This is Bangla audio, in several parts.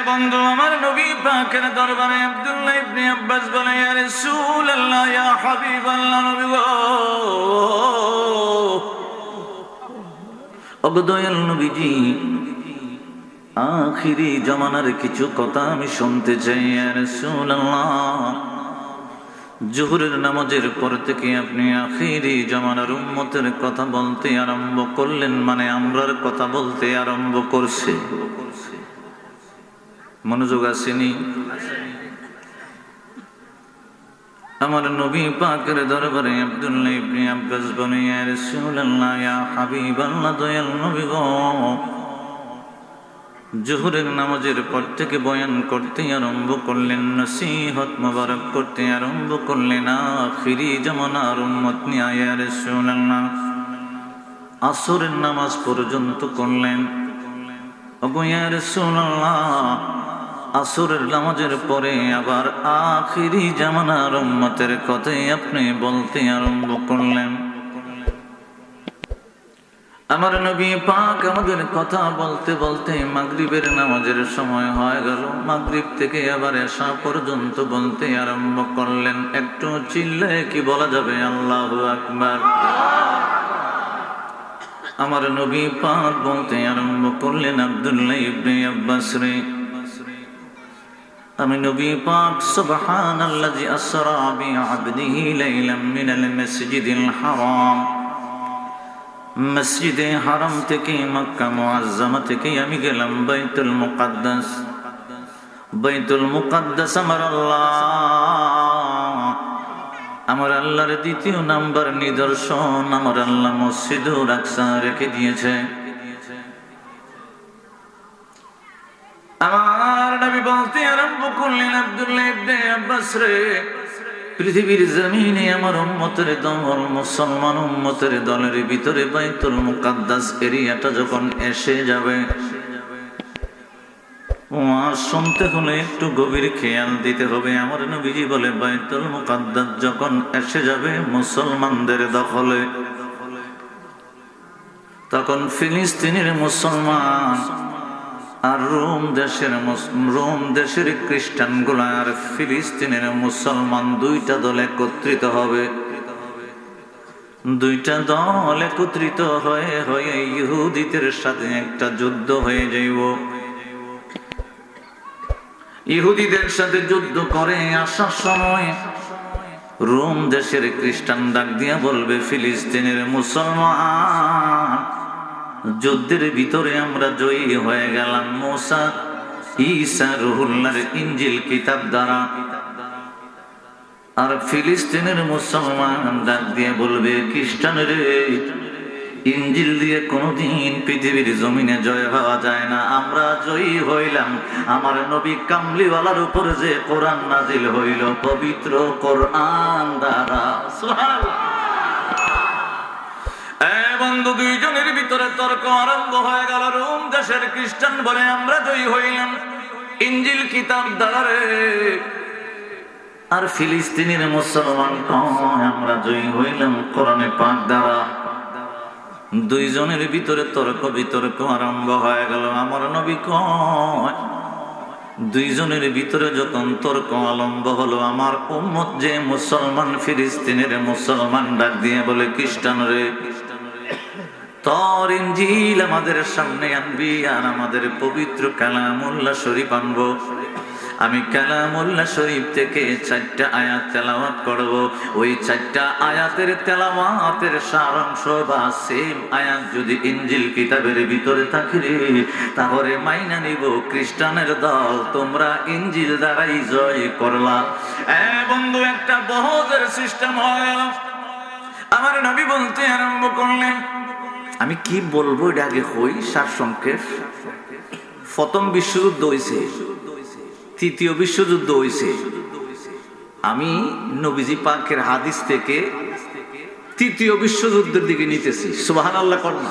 বন্ধু আমার নবী পাকের দরবারে আব্দুল্লাহ ইবনে আব্বাস বলে, ইয়া রাসূলুল্লাহ, ইয়া হাবিবাল্লাহ, নবী গো, ওগো দয়াল নবীজি, আখিরি জামানার কিছু কথা আমি শুনতে চাই। ইয়া রাসূলুল্লাহ, জোহরের নামাজের পর থেকে আপনি আখিরি জামানার উম্মতের কথা বলতে আরম্ভ করলেন, মানে আমরার কথা বলতে আরম্ভ করছে। মনোযোগ আসেনি? আমার নবী পাকের দরবারে আব্দুল্লাহ ইবনে আব্বাস বলে, ইয়া রাসূলুল্লাহ, ইয়া হাবিবাল্লাহ, দয়াল নবী গো, জোহরের নামাজের পর থেকে বয়ান করতে আরম্ভ করলেন, নসিহত মোবারক করতে আরম্ভ করলেন আখিরি জামানার উম্মত নিয়ে। ইয়া রাসূলুল্লাহ, আসরের নামাজ পর্যন্ত করলেন। ওগো ইয়া রাসূলুল্লাহ, আসরের নামাজের পরে আবার আখিরি জামানার উম্মতের কথাই আপনি বলতে আরম্ভ করলেন। আমার নবী পাক আমাদের কথা বলতে বলতে মাগরিবের নামাজের সময় হয়ে গেল। মাগরিব থেকে আবার এশা পর্যন্ত বলতে আরম্ভ করলেন। একটু চিল্লায়ে কি বলা যাবে আল্লাহু আকবার? আমার নবী পাক বলতে আরম্ভ করলেন, আব্দুল্লাহ ইবনে আব্বাস রে, আমি নবী পাক সুবহানাল্লাযী আসরা বিআবদিহি লাইলাম মিনাল মাসজিদিল হারাম, মসজিদে হারাম থেকে মক্কা মুআজ্জামা থেকে আমি গেলাম বাইতুল মুকাদ্দাস। বাইতুল মুকাদ্দাস আমার আল্লাহর দ্বিতীয় নাম্বার নিদর্শন আমার আল্লাহ মসজিদুল আকসা রেখে দিয়েছে। আমার নবী বলতে আরম্ভ করলেন, আব্দুল্লাহ ইবনে আব্বাস রে, পৃথিবীর জমিনে আমার উম্মতের দল, মুসলমান উম্মতের দলের ভিতরে বাইতুল মুকাদ্দাস এরিয়াটা যখন এসে যাবে, ওয়াজ শুনতে হলে একটু গভীর খেয়াল দিতে হবে। আমার নবীজি বলে, বাইতুল মুকাদ্দাস যখন এসে যাবে মুসলমানদের দখলে, তখন ফিলিস্তিনের মুসলমান আর রোম দেশের খ্রিস্টান গুলা আর ফিলিস্তিনের মুসলমান দুইটা দল একত্রিত হবে। দুইটা দল একত্রিত হয়ে ইহুদিদের সাথে একটা যুদ্ধ হয়ে যাইব। ইহুদিদের সাথে যুদ্ধ করে আসার সময় রোম দেশের খ্রিস্টান ডাক দিয়া বলবে, ফিলিস্তিনের মুসলমান, যুদ্ধের ভিতরে আমরা জয়ী হয়ে গেলাম মুসা, ঈসা, রুহুল্লাহর ইনজিল কিতাব দ্বারা। আর ফিলিস্তিনের মুসলমান ডাক দিয়ে বলবে, খ্রিস্টান রে, ইনজিল দিয়ে কোনদিন পৃথিবীর জমিনে জয় হওয়া যায় না, আমরা জয়ী হইলাম আমার নবী কামলিওয়ালার উপর যে কোরআন নাজিল হইল, পবিত্র কোরআন দ্বারা। সুবহানাল্লাহ। বন্ধু, দুইজনের ভিতরে তর্ক আরম্ভ হয়ে গেল। রোম দেশের খ্রিস্টান বলে, আমরা জয়ী হইলাম ইনজিল কিতাব দ্বারা রে, আর ফিলিস্তিনের মুসলমান কয়, আমরা জয়ী হইলাম কোরআনে পাক দ্বারা। দুইজনের ভিতরে তর্ক বিতর্ক আরম্ভ হয়ে গেল। আমার নবী কয়, দুইজনের ভিতরে যখন তর্ক আরম্ভ হলো, আমার উম্মত যে মুসলমান, ফিলিস্তিনের মুসলমান ডাক দিয়ে বলে, খ্রিস্টান রে, তোর ইনজিল আমাদের সামনে আনবি আর আমাদের পবিত্র কালামুল্লাহ শরীফ আনবো। আমি কালামুল্লাহ শরীফ থেকে 4টা আয়াত তেলাওয়াত করব। ওই 4টা আয়াতের তেলাওয়াতের সারাংশ বা সেম আয়াত যদি ইনজিল কিতাবের ভিতরে থাকে রে, তাহলে মাইনা নিব খ্রিস্টানের দল, তোমরা ইনজিল দ্বারাই জয় করলা। বন্ধু, একটা বহুদের সিস্টেম হয়ে গেল। আমার নবী বলতে আরম্ভ করলেন, আমি কি বলবো এটা আগে হই সারসংক্ষেপ। প্রথম বিশ্বযুদ্ধ হয়েছে, তৃতীয় বিশ্বযুদ্ধ হয়েছে। আমি নবীজি পাকের হাদিস থেকে তৃতীয় বিশ্বযুদ্ধের দিকে নিতেছি। সুবহানাল্লাহ করুন।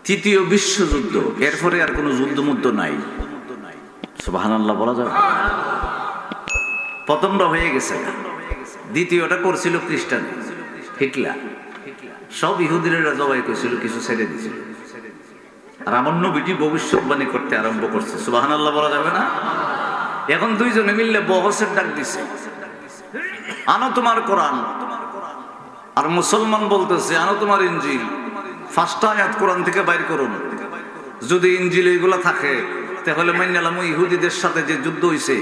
তৃতীয় বিশ্বযুদ্ধ, এরপরে আর কোনো যুদ্ধ নাই। সুবহানাল্লাহ বলা যাবে? প্রথমটা হয়ে গেছে, দ্বিতীয়টা করছিল খ্রিস্টান, হিটলার। সব ইহুদিরা জবাই করেছিল, কিছু ছেড়ে দিয়েছিল। আর আমার নবীজি ভবিষ্যৎবাণী করতে আরম্ভ করছে, সুবহানাল্লাহ বলা যাবে না? এখন দুইজনে মিললে বহসের ডাক দিছে, আনো তোমার কোরআন। আর মুসলমান বলতেছে আনো তোমার ইনজিল। 5টা আয়াত কোরআন থেকে বাইর করুন। যদি ইনজিল এগুলা থাকে তাহলে মাইনালাম ইহুদিদের সাথে যে যুদ্ধ হইছে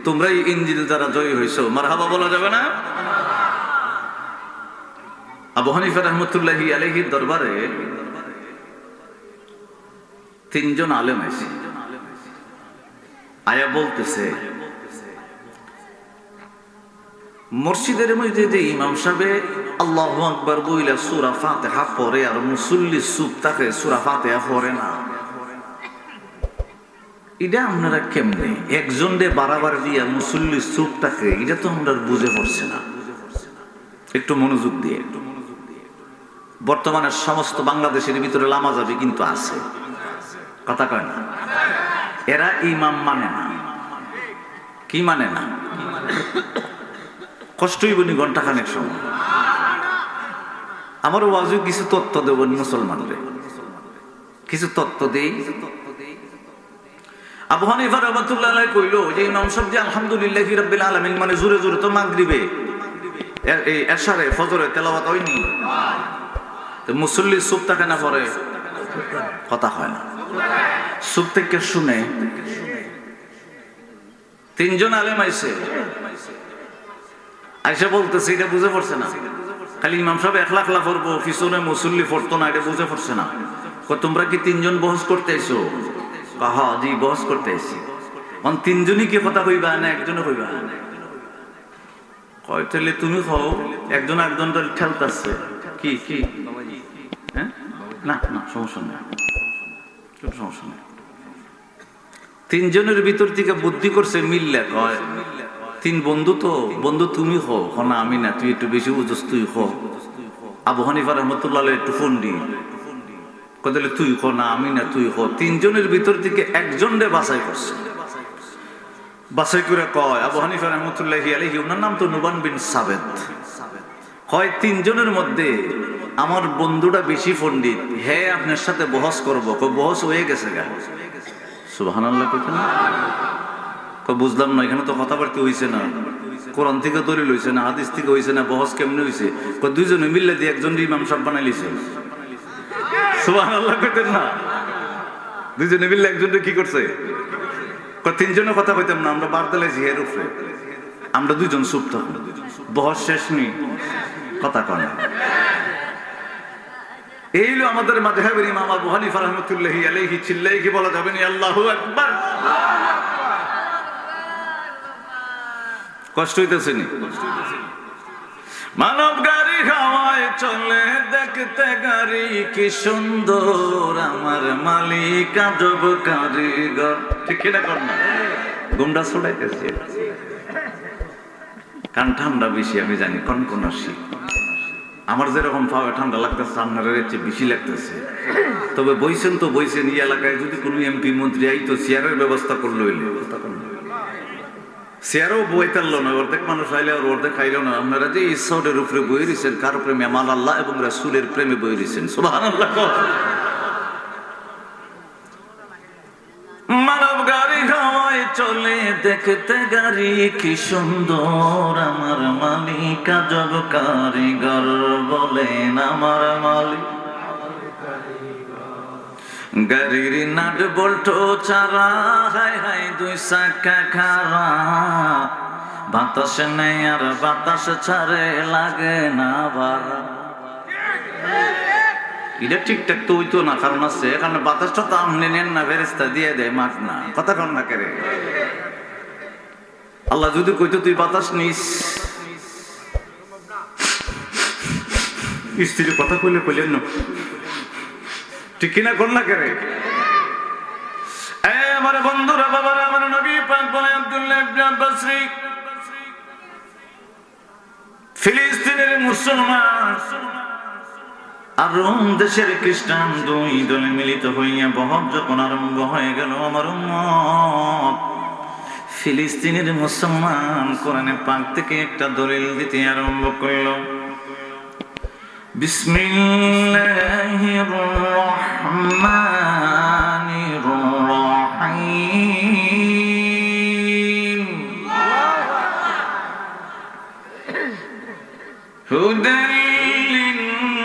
তোমরাই ইনজিল দ্বারা জয়ী হইছো, মারহাবা বলা যাবে না? আবু হানিফা রাহমাতুল্লাহি আলাইহির দরবারে 3 জন আলেম আছে। আয়া বলতেছে মসজিদের মধ্যে যে ইমাম সাহেব আল্লাহু আকবার বইলা সূরা ফাতিহা পড়ে আর মুসল্লি চুপ থাকে, সূরা ফাতিহা পড়ে না, এটা আপনারা কেমনে একজন রে বারবার দিয়া মুসল্লি চুপ থাকে? এটা তো আমরা বুঝে পড়ছে না। একটু মনোযোগ দিয়ে, বর্তমানে সমস্ত বাংলাদেশের ভিতরে লামাজাবি কিন্তু আছে, কথা কয় না? এরা ইমাম মানে না। কি মানে না? কষ্টই বনি ঘন্টা খানেক সময়। আমার ওয়াজে কিছু তত্ত্ব দেব মুসলমানদের, কিছু তত্ত্ব দেই। আবু হানিফা রাহমাতুল্লাহ আলাইহি কইলো যে ইমাম সাহেব যে আলহামদুলিল্লাহি রাব্বিল আলামিন মানে জোরে জোরে তো মাগরিবে এই এশারে ফজরে তেলাওয়াত হয়নি, তো মুসল্লি চুপ থাকে না পরে? কথা হয় না। চুপ থেকে শুনে 3 জন আলেম আইছে, আইসা বলতেছে এটা বুঝে পড়ছে না, খালি ইমাম সাহেব একলা একলা পড়বো, পিছনে মুসল্লি পড়তো না, এটা বুঝে পড়ছে না। তোমরা কি 3 জন বহস করতে আইছো? হ্যাঁ জি বহস করতে আইছি। 3 জনই কি কথা কইবা না একজনে কইবা? কয় তাহলে তুমি হও, একজন একজনটা ঠেলতাছে। কি কি হ্যাঁ? না না সমস্যা নেই, সমস্যা নেই। 3 জনের ভিতর থেকে বুদ্ধি করছে মিললে, কয় 3 বন্ধু তো, বন্ধু তুমি হো না আমি না, তুই একটু বেশি বুঝস, তুই হো। আবু হানিফা রাহমাতুল্লাহ আলাইহি একটু ফোন দি, কইলে তুই হো না আমি না, তুই হো। 3 জনের ভিতর থেকে একজন রে বাছাই করছে। বাছাই করে কয় আবু হানিফা রাহমাতুল্লাহি আলাইহি, ওনার নাম তো নুবান বিন সাবেত, কয় 3 জনের মধ্যে আমার বন্ধুটা বেশি পণ্ডিত, হ্যাঁ আপনার সাথে বহস করবো। বহস হয়ে গেছে গা, সুবহানাল্লাহ কইতেন না? বুঝলাম না, এখানে তো কথাবার্তা হইছে না, কোরআন থেকে দলিল হইছে না, হাদিস থেকে হইছে না, বহস কেমনে হইছে? 2 জনে মিললে দিয়ে একজন ইমাম সাহেব বানাই লিছে, সুবহানাল্লাহ কইতেন না? 2 জনে মিললে একজনকে কি করছে? 3 জনের কথা কইতাম না, আমরা বার দিলাইছি এর উপরে, আমরা 2 জন চুপ থাকবো, বহস শেষ নি, কথা কয় না। এই হলো আমাদের মাযহাবের ইমাম আবু হানিফা রাহমাতুল্লাহি আলাইহি। চিল্লাই কি বলা যাবে না আল্লাহু আকবার? কষ্ট হইতেছে নি? মানব গাড়ি হাওয়ায় চলে দেখতে গাড়ি কি সুন্দর, আমার মালিক আজব কারিগর। ঠিক কিনা কর না? গুমরা ছড়াইতেছে, কান ঠান্ডা বেশি আমি জানি, কনকনা শীত। আমার যেরকম পাওয়া ঠান্ডা লাগতেছে, আপনার চেয়ে বেশি লাগতেছে। তবে বইছেন তো বইছেন, এই এলাকায় যদি কোনো এমপি মন্ত্রী আই তো চেয়ারের ব্যবস্থা করলো, হইলে চেয়ারও বই তারলো না, অর্ধেক মানুষ আইলে আর অর্ধেক খাইল না। আপনারা যে ঈশ্বরের উপরে বই রয়েছেন, কার প্রেমে? আমার আল্লাহ এবং রাসূলের প্রেমে বই রয়েছেন, সুবহানাল্লাহ। মানব গাড়ি হাওয়ায় চলে দেখতে গাড়ি কি সুন্দর, আমার মালিক আজব কারিগর, বলেন আমার মালিক। গাড়ির নাট বল্টো চারা, হাই হাই 2 চাকা খারা, বাতাস নেই আর বাতাস ছাড়ে, লাগে না ভাড়া। এটা ঠিকঠাক তো হইতো না, কারণ আছে এখানে বাতাসটা তো আমনে নেন না, ফেরেশতা দিয়ে দেয় মাঠ না, কথা কন না করে। আল্লাহ যদি কইতো তুই বাতাস নিস, স্ত্রী কথা কইলে কইলেন না, ঠিক কিনা কন না করে? আমার বন্ধুরা, বাবারা, আমার নবী পাক বলে আব্দুল্লাহ ইবনে আব্বাস, ফিলিস্তিনের মুসলমান আর রোম দেশের খ্রিস্টান 2 দলে মিলিত হইয়া বহর যখন আরম্ভ হয়ে গেল, আমার উম্মত ফিলিস্তিনের মুসলমান কোরআনে পাক থেকে একটা দলিল দিতে আরম্ভ করল। বিসমিল্লাহির রহমানির লিন-নাসি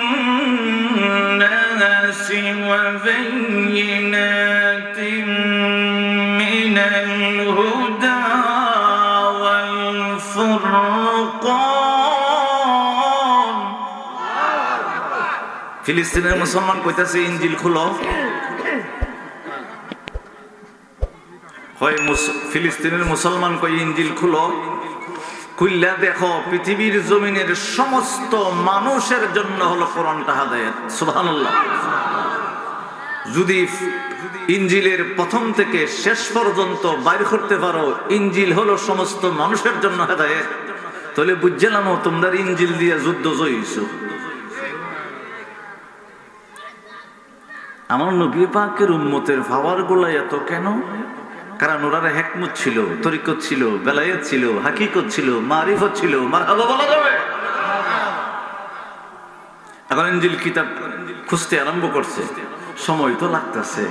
ওয়া বায়্যিনাতিন মিনাল হুদা ওয়াল ফুরকান। ফিলিস্তিনের মুসলমান কইতাছে ইনজিল খুলো, হয় ফিলিস্তিনের মুসলমান কই ইনজিল খুলো, খুললা দেখো পৃথিবীর জমিনের সমস্ত মানুষের জন্য হলো কোরআনটা হেদায়েত। সুবহানাল্লাহ। যদি ইনজিলের প্রথম থেকে শেষ পর্যন্ত বাইর করতে পারো ইনজিল হলো সমস্ত মানুষের জন্য হেদায়েত, তাহলে বুঝলাম তোমরা ইনজিল দিয়ে যুদ্ধ জয়ীছো। আমার নবী পাকের উম্মতের পাওয়ার গুলা এত কেন? কারণ ওনারা হিকমত ছিল, তরিকত ছিল, বেলায়েত ছিল, হাকিকত ছিল, মারিফত ছিল। মারহাবা বলা যাবে? এখন ইনজিল কিতাব খুঁজতে আরম্ভ করছে, সময় তো লাগতেছে।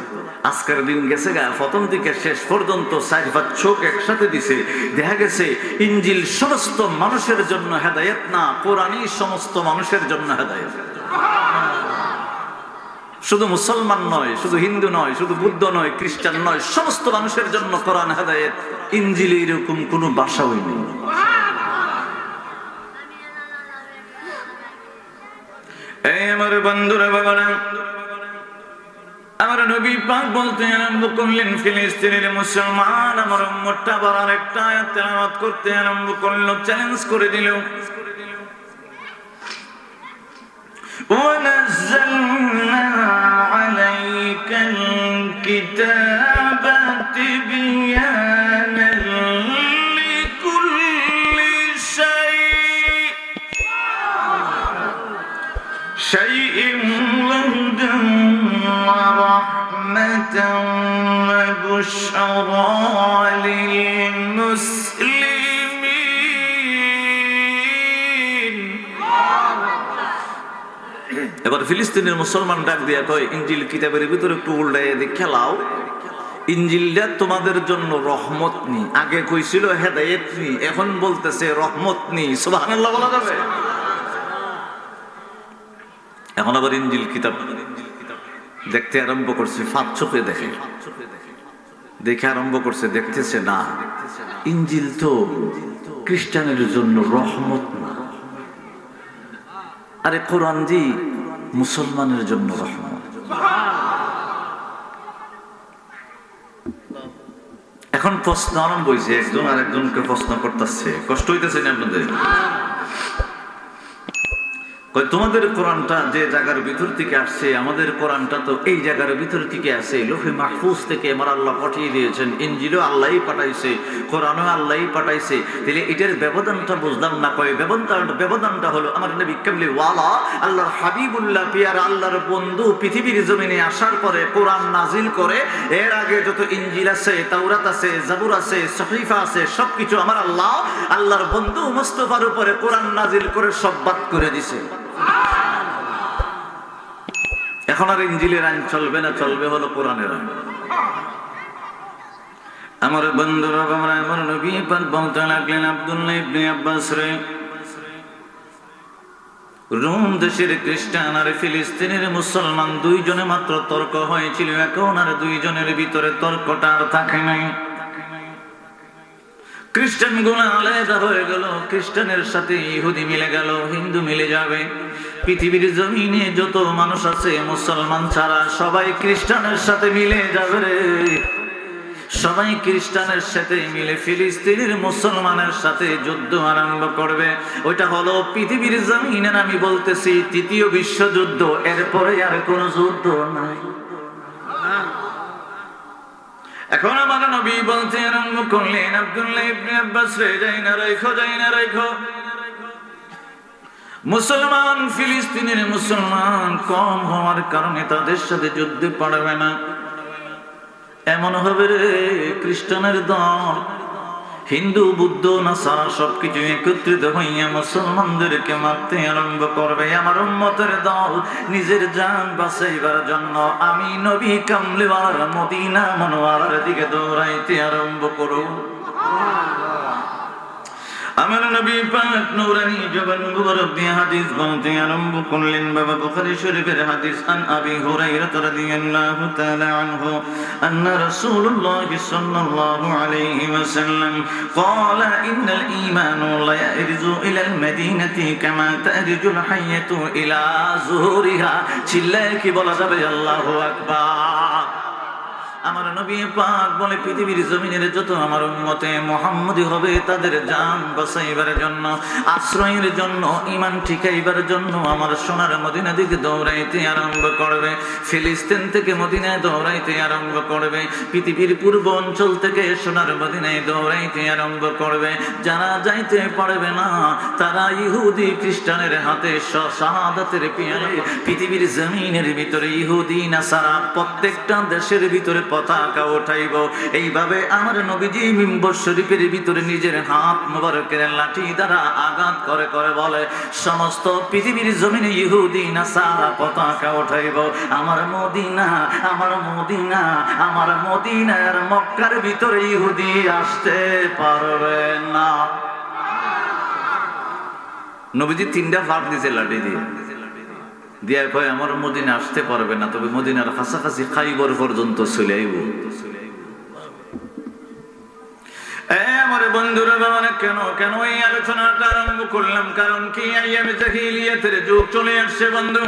আজকের দিন গেছে গা, প্রথম থেকে শেষ পর্যন্ত 4-5 চোখ একসাথে দিছে, দেখা গেছে ইনজিল সমস্ত মানুষের জন্য হেদায়েত না, কোরআনই সমস্ত মানুষের জন্য হেদায়েত। শুধু মুসলমান নয়, শুধু হিন্দু নয়, শুধু বুদ্ধ নয়, খ্রিস্টান নয়, সমস্ত মানুষের জন্য কোরআন হেদায়েত। ইনজিলে এরকম কোন ভাষাও নেই। এই আমার বন্ধুরা, বাবারা, আমার নবী পাক বলতে আরম্ভ করলেন, ফিলিস্তিনের মুসলমান আমার উম্মতটা আবার আরেকটা আয়াত তেলাওয়াত করতে আরম্ভ করলো, চ্যালেঞ্জ করে দিল। وَنَزَّلْنَا عَلَيْكَ الْكِتَابَ تِبْيَانًا لِكُلِّ شَيْءٍ وَهُدًى وَرَحْمَةً وَبُشْرَى لِلْمُسْلِمِينَ। এবার ফিলিস্তিনের মুসলমান ডাক দিয়া কয়, ইনজিল কিতাবের ভিতরে একটু উল্টাইয়া দিয়ে খেলাও, ইনজিলটা তোমাদের জন্য রহমত নি। আগে কইছিল হেদায়েত নি, এখন বলতেছে রহমত নি। সুবহানাল্লাহ বলা যাবে? এখন আবার ইনজিল কিতাব দেখতে আরম্ভ করছে, 5 চোখে দেখে আরম্ভ করছে, দেখতেছে না ইনজিল তো খ্রিস্টানের জন্য রহমত না, আরে কোরআন জি মুসলমানের জন্য রহমত। এখন প্রশ্ন আরম্ভ হয়েছে, একজন আরেকজনকে প্রশ্ন করতেছে, কষ্ট হইতেছে না আপনাদের? তোমাদের কোরআনটা যে জায়গার ভিতর থেকে আসছে, আমাদের কোরআনটা তো এই জায়গার ভিতর থেকে আসে, লোহে মাহফুজ থেকে আমার আল্লাহ পাঠিয়ে দিয়েছেন। ইনজিলও আল্লাহই পাঠাইছে, কোরআনও আল্লাহই পাঠাইছে, তাহলে এটার ব্যবধানটা বুঝলাম না। কয় ব্যবধানটা হলো আমার নবী কামলি ওয়ালা আল্লাহর হাবিবুল্লাহ পিয়ারা আল্লাহর বন্ধু পৃথিবীর জমিনে আসার পরে কোরআন নাজিল করে। এর আগে যত ইনজিল আছে, তাওরাত আছে, জাবুর আছে, সহিফা আছে, সবকিছু আমার আল্লাহর বন্ধু মুস্তাফার উপরে কোরআন নাজিল করে সব বাদ করে দিছে। এখন আর ইনজিলের আইন চলবে না, চলবে হলো কোরআনের আইন। আমার বন্ধুরা, আমার নবী পাক বলতে লাগলেন, আব্দুল্লাহ ইবনে আব্বাস রে, রোম দেশের খ্রিস্টান আর ফিলিস্তিনের মুসলমান দুইজনে মাত্র তর্ক হয়েছিল, এখন আর দুইজনের ভিতরে তর্কটা আর থাকে নাই। খ্রিস্টান গুলো আলাদা হয়ে গেল, খ্রিস্টানের সাথে ইহুদি মিলে গেল, হিন্দু মিলে যাবে। পৃথিবীর জমিনে যত মানুষ আছে মুসলমান ছাড়া সবাই খ্রিস্টানের সাথে মিলে যাবে রে। সবাই খ্রিস্টানের সাথে মিলে ফিলিস্তিনের মুসলমানের সাথে যুদ্ধ আরম্ভ করবে। ওইটা হলো পৃথিবীর জমিনে আমি বলতেছি ৩য় বিশ্বযুদ্ধ। এরপরে আর কোন যুদ্ধ নাই। এখন আমার নবী বলতে আরম্ভ করলেন, আব্দুল্লাহ ইবনে আব্বাস রে, যাই না রাখো। মুসলমান ফিলিস্তিনের মুসলমান কম হওয়ার কারণে তাদের সাথে যুদ্ধে পারবে না। এমন হবে রে, খ্রিস্টানের দল, হিন্দু, বুদ্ধ, নাসারা সবকিছু একত্রিত হইয়া মুসলমানদেরকে মারতে আরম্ভ করবে। আমার উম্মতের দল নিজের জান বাঁচাইবার জন্য আমি নবী কামলিওয়ালার মদিনা মুনওয়ারার দিকে দৌড়াইতে আরম্ভ করব। আমার নবী পাক নূরানি জবান মুবারক দিয়ে হাদিস বলতে আরম্ভ করলেন। বাবা বুখারী শরীফের হাদিস, আন আবি হুরায়রা রাদিয়াল্লাহু তাআলা আনহু আন্না রাসূলুল্লাহ সাল্লাল্লাহু আলাইহি ওয়াসাল্লাম قال ان الايمان لا يرج الى المدينه كما ترج الحيه الى زهورها। চিল্লায়ে কি বলা যাবে আল্লাহু আকবার। আমার নবী পাক বলে, পৃথিবীর জমিনের যত আমার উম্মতে মুহাম্মদী হবে, তাদের জান বাঁচাইবার জন্য, আশ্রয়ের জন্য, ঈমান ঠিকাইবার জন্য আমার সোনার মদিনা দিকে দৌড়াইতে আরম্ভ করবে। ফিলিস্তিন থেকে মদিনায় দৌড়াইতে আরম্ভ করবে। পৃথিবীর পূর্ব অঞ্চল থেকে সোনার মদিনায় দৌড়াইতে আরম্ভ করবে। যারা যাইতে পারবে না, তারা ইহুদি খ্রিস্টানের হাতে শাহাদাতের পেয়ালে পৃথিবীর জমিনের ভিতরে ইহুদি নাসারা প্রত্যেকটা দেশের ভিতরে পতাকা উঠাইব। এইভাবে আমার নবীজি মিম্বর শরীফের ভিতরে নিজের হাত মুবারকের লাঠি দ্বারা আঘাত করে করে বলে, সমস্ত পৃথিবীর জমিনে ইহুদি নাসারা পতাকা উঠাইব। আমার মদিনা, আমার মদিনা, আমার মদিনার মক্কার ভিতরে ইহুদি আসতে পারবে না। নবীজি 3টা ভাগ দিয়েছে লাঠি দিয়ে, দিয়া কয় আমার মদিনা আসতে পারবে না, তবে মদিনার কাছাকাছি খাইবর পর্যন্ত চলে আইব। আমার বন্ধুরা, বাবারা, কেন কেন এই আলোচনাটা আরম্ভ করলাম? কারণ কি, আইয়ামে জাহিলিয়াতের যুগ চলে আসছে বন্ধু।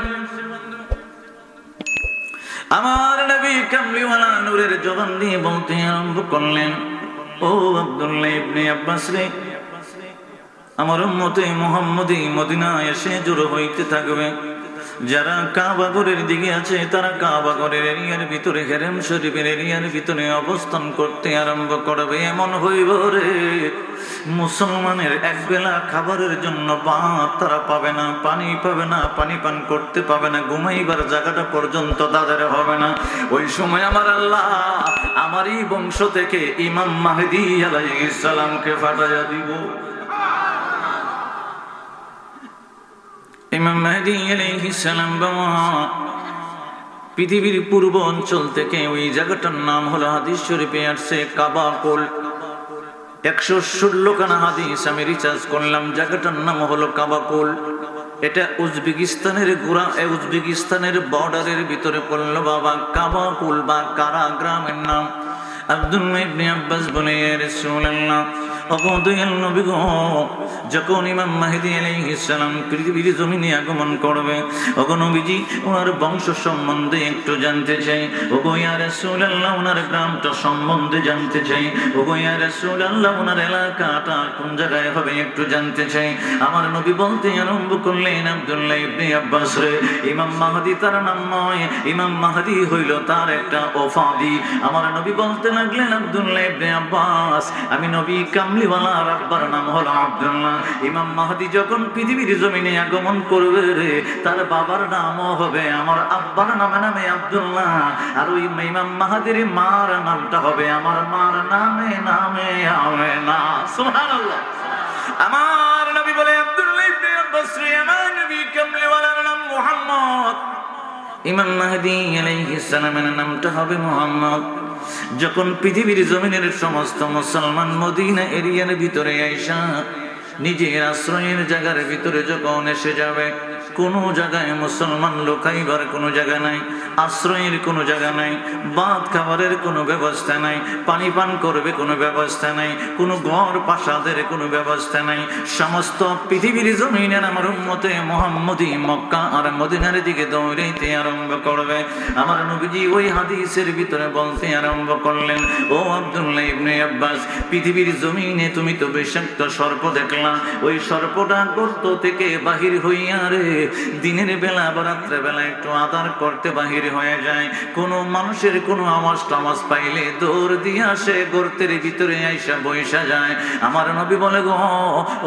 আমার নবী কামলিওয়ালা নূরের জবান দিয়ে বলতে আরম্ভ করলেন, ও আব্দুল্লাহ ইবনে আব্বাস রে, আমার উম্মতে মুহাম্মদী মদিনায় এসে জড়ো হইতে থাকবে। যারা কাবা ঘরের দিকে আছে, তারা কাবা ঘরের এরিয়ার ভিতরে, হেরেম শরীফের এরিয়ার ভিতরে অবস্থান করতে আরম্ভ করবে। এমন হইব রে, মুসলমানের একবেলা খাবারের জন্য ভাত তারা পাবে না, পানি পাবে না, পানি পান করতে পাবে না, ঘুমাইবার জায়গাটা পর্যন্ত তাদের হবে না। ওই সময় আমার আল্লাহ আমারই বংশ থেকে ইমাম মাহদী আলাইহিস সালামকে পাঠাইয়া দিব। ইমাম মাহদী আলাইহিস সালাম বাবা পৃথিবীর পূর্ব অঞ্চল থেকে, ওই জায়গাটার নাম হলো, হাদিস শরীফে আসছে কাবা কোল। 116 খানা হাদিস আমি রিসার্চ করলাম, জায়গাটার নাম হলো কাবা কোল। এটা উজবেকিস্তানের গোড়া, উজবেকিস্তানের বর্ডারের ভিতরে পড়লো বাবা কাবা কোল বা কারা গ্রামের নাম। আব্দুল্লাহ ইবনে আব্বাস বলে, ইয়া রাসূলুল্লাহ, নবী গো, যখন ইমাম মাহদী আলাইহিস সালাম পৃথিবীর জমিনে আগমন করবে, ওগো নবীজি, ওনার বংশ সম্বন্ধে একটু জানতে চাই। ওগো ইয়া রাসূলুল্লাহ, ওনার গ্রামটা সম্বন্ধে জানতে চাই। ওগো ইয়া রাসূলুল্লাহ, ওনার এলাকাটা কোন জায়গায় হবে একটু জানতে চাই। আমার নবী বলতে আরম্ভ করলেন, আব্দুল্লাহ ইবনে আব্বাস রে, ইমাম মাহদী তার নাম নয়, ইমাম মাহদী হইল তার একটা উপাধি। আমার নবী বলতে লাগলেন, আব্দুল্লাহ ইবনে আব্বাস, আমি নবী কামলিওয়ালা আব্বার নাম হলো আব্দুল্লাহ। ইমাম মাহদী যখন পৃথিবীর জমিনে আগমন করবে রে, তার বাবার নামও হবে আমার আব্বার নামে নামে আব্দুল্লাহ। আর ওই ইমাম মাহদীর মার নামটা হবে আমার মার নামে নামে আমেনা। সুবহানাল্লাহ। আমার নবী বলে, আব্দুল্লাহ ইবনে আব্বাস রে, আমার নবী কামলিওয়ালার নাম মুহাম্মদ, ইমাম মাহদী আলাইহিস সালামের নামটা হবে মুহাম্মদ। যখন পৃথিবীর জমিনের সমস্ত মুসলমান মদিনা এরিয়ার ভিতরে আইসা নিজের আশ্রয়ের জায়গার ভিতরে যখন এসে যাবে, কোনো জায়গায় মুসলমান লোকাইবার কোনো জায়গা নাই, আশ্রয়ের কোনো জায়গা নাই, ভাত খাবারের কোনো ব্যবস্থা নাই, পানি পান করবে কোনো ব্যবস্থা নাই, কোনো ঘর প্রাসাদের কোনো ব্যবস্থা নাই। সমস্ত পৃথিবীর জমিনের আমার উম্মতে মুহাম্মদী মক্কা আর মদিনার দিকে দৌড়াইতে আরম্ভ করবে। আমার নবীজি ওই হাদিসের ভিতরে বলতে আরম্ভ করলেন, ও আব্দুল্লাহ ইবনে আব্বাস, পৃথিবীর জমিনে তুমি তো বিষাক্ত সর্প দেখলা, ওই সর্পটা গর্ত থেকে বাহির হইয়া রে দিনের বেলা বা রাত্রে বেলা একটু আদার করতে বাহির হয়ে যায়। কোনো মানুষের কোনো আওয়াজ টামাজ পাইলে দৌড় দিয়ে আসে গর্তের ভিতরে আইসা বইসা যায়। আমার নবী বলে, গো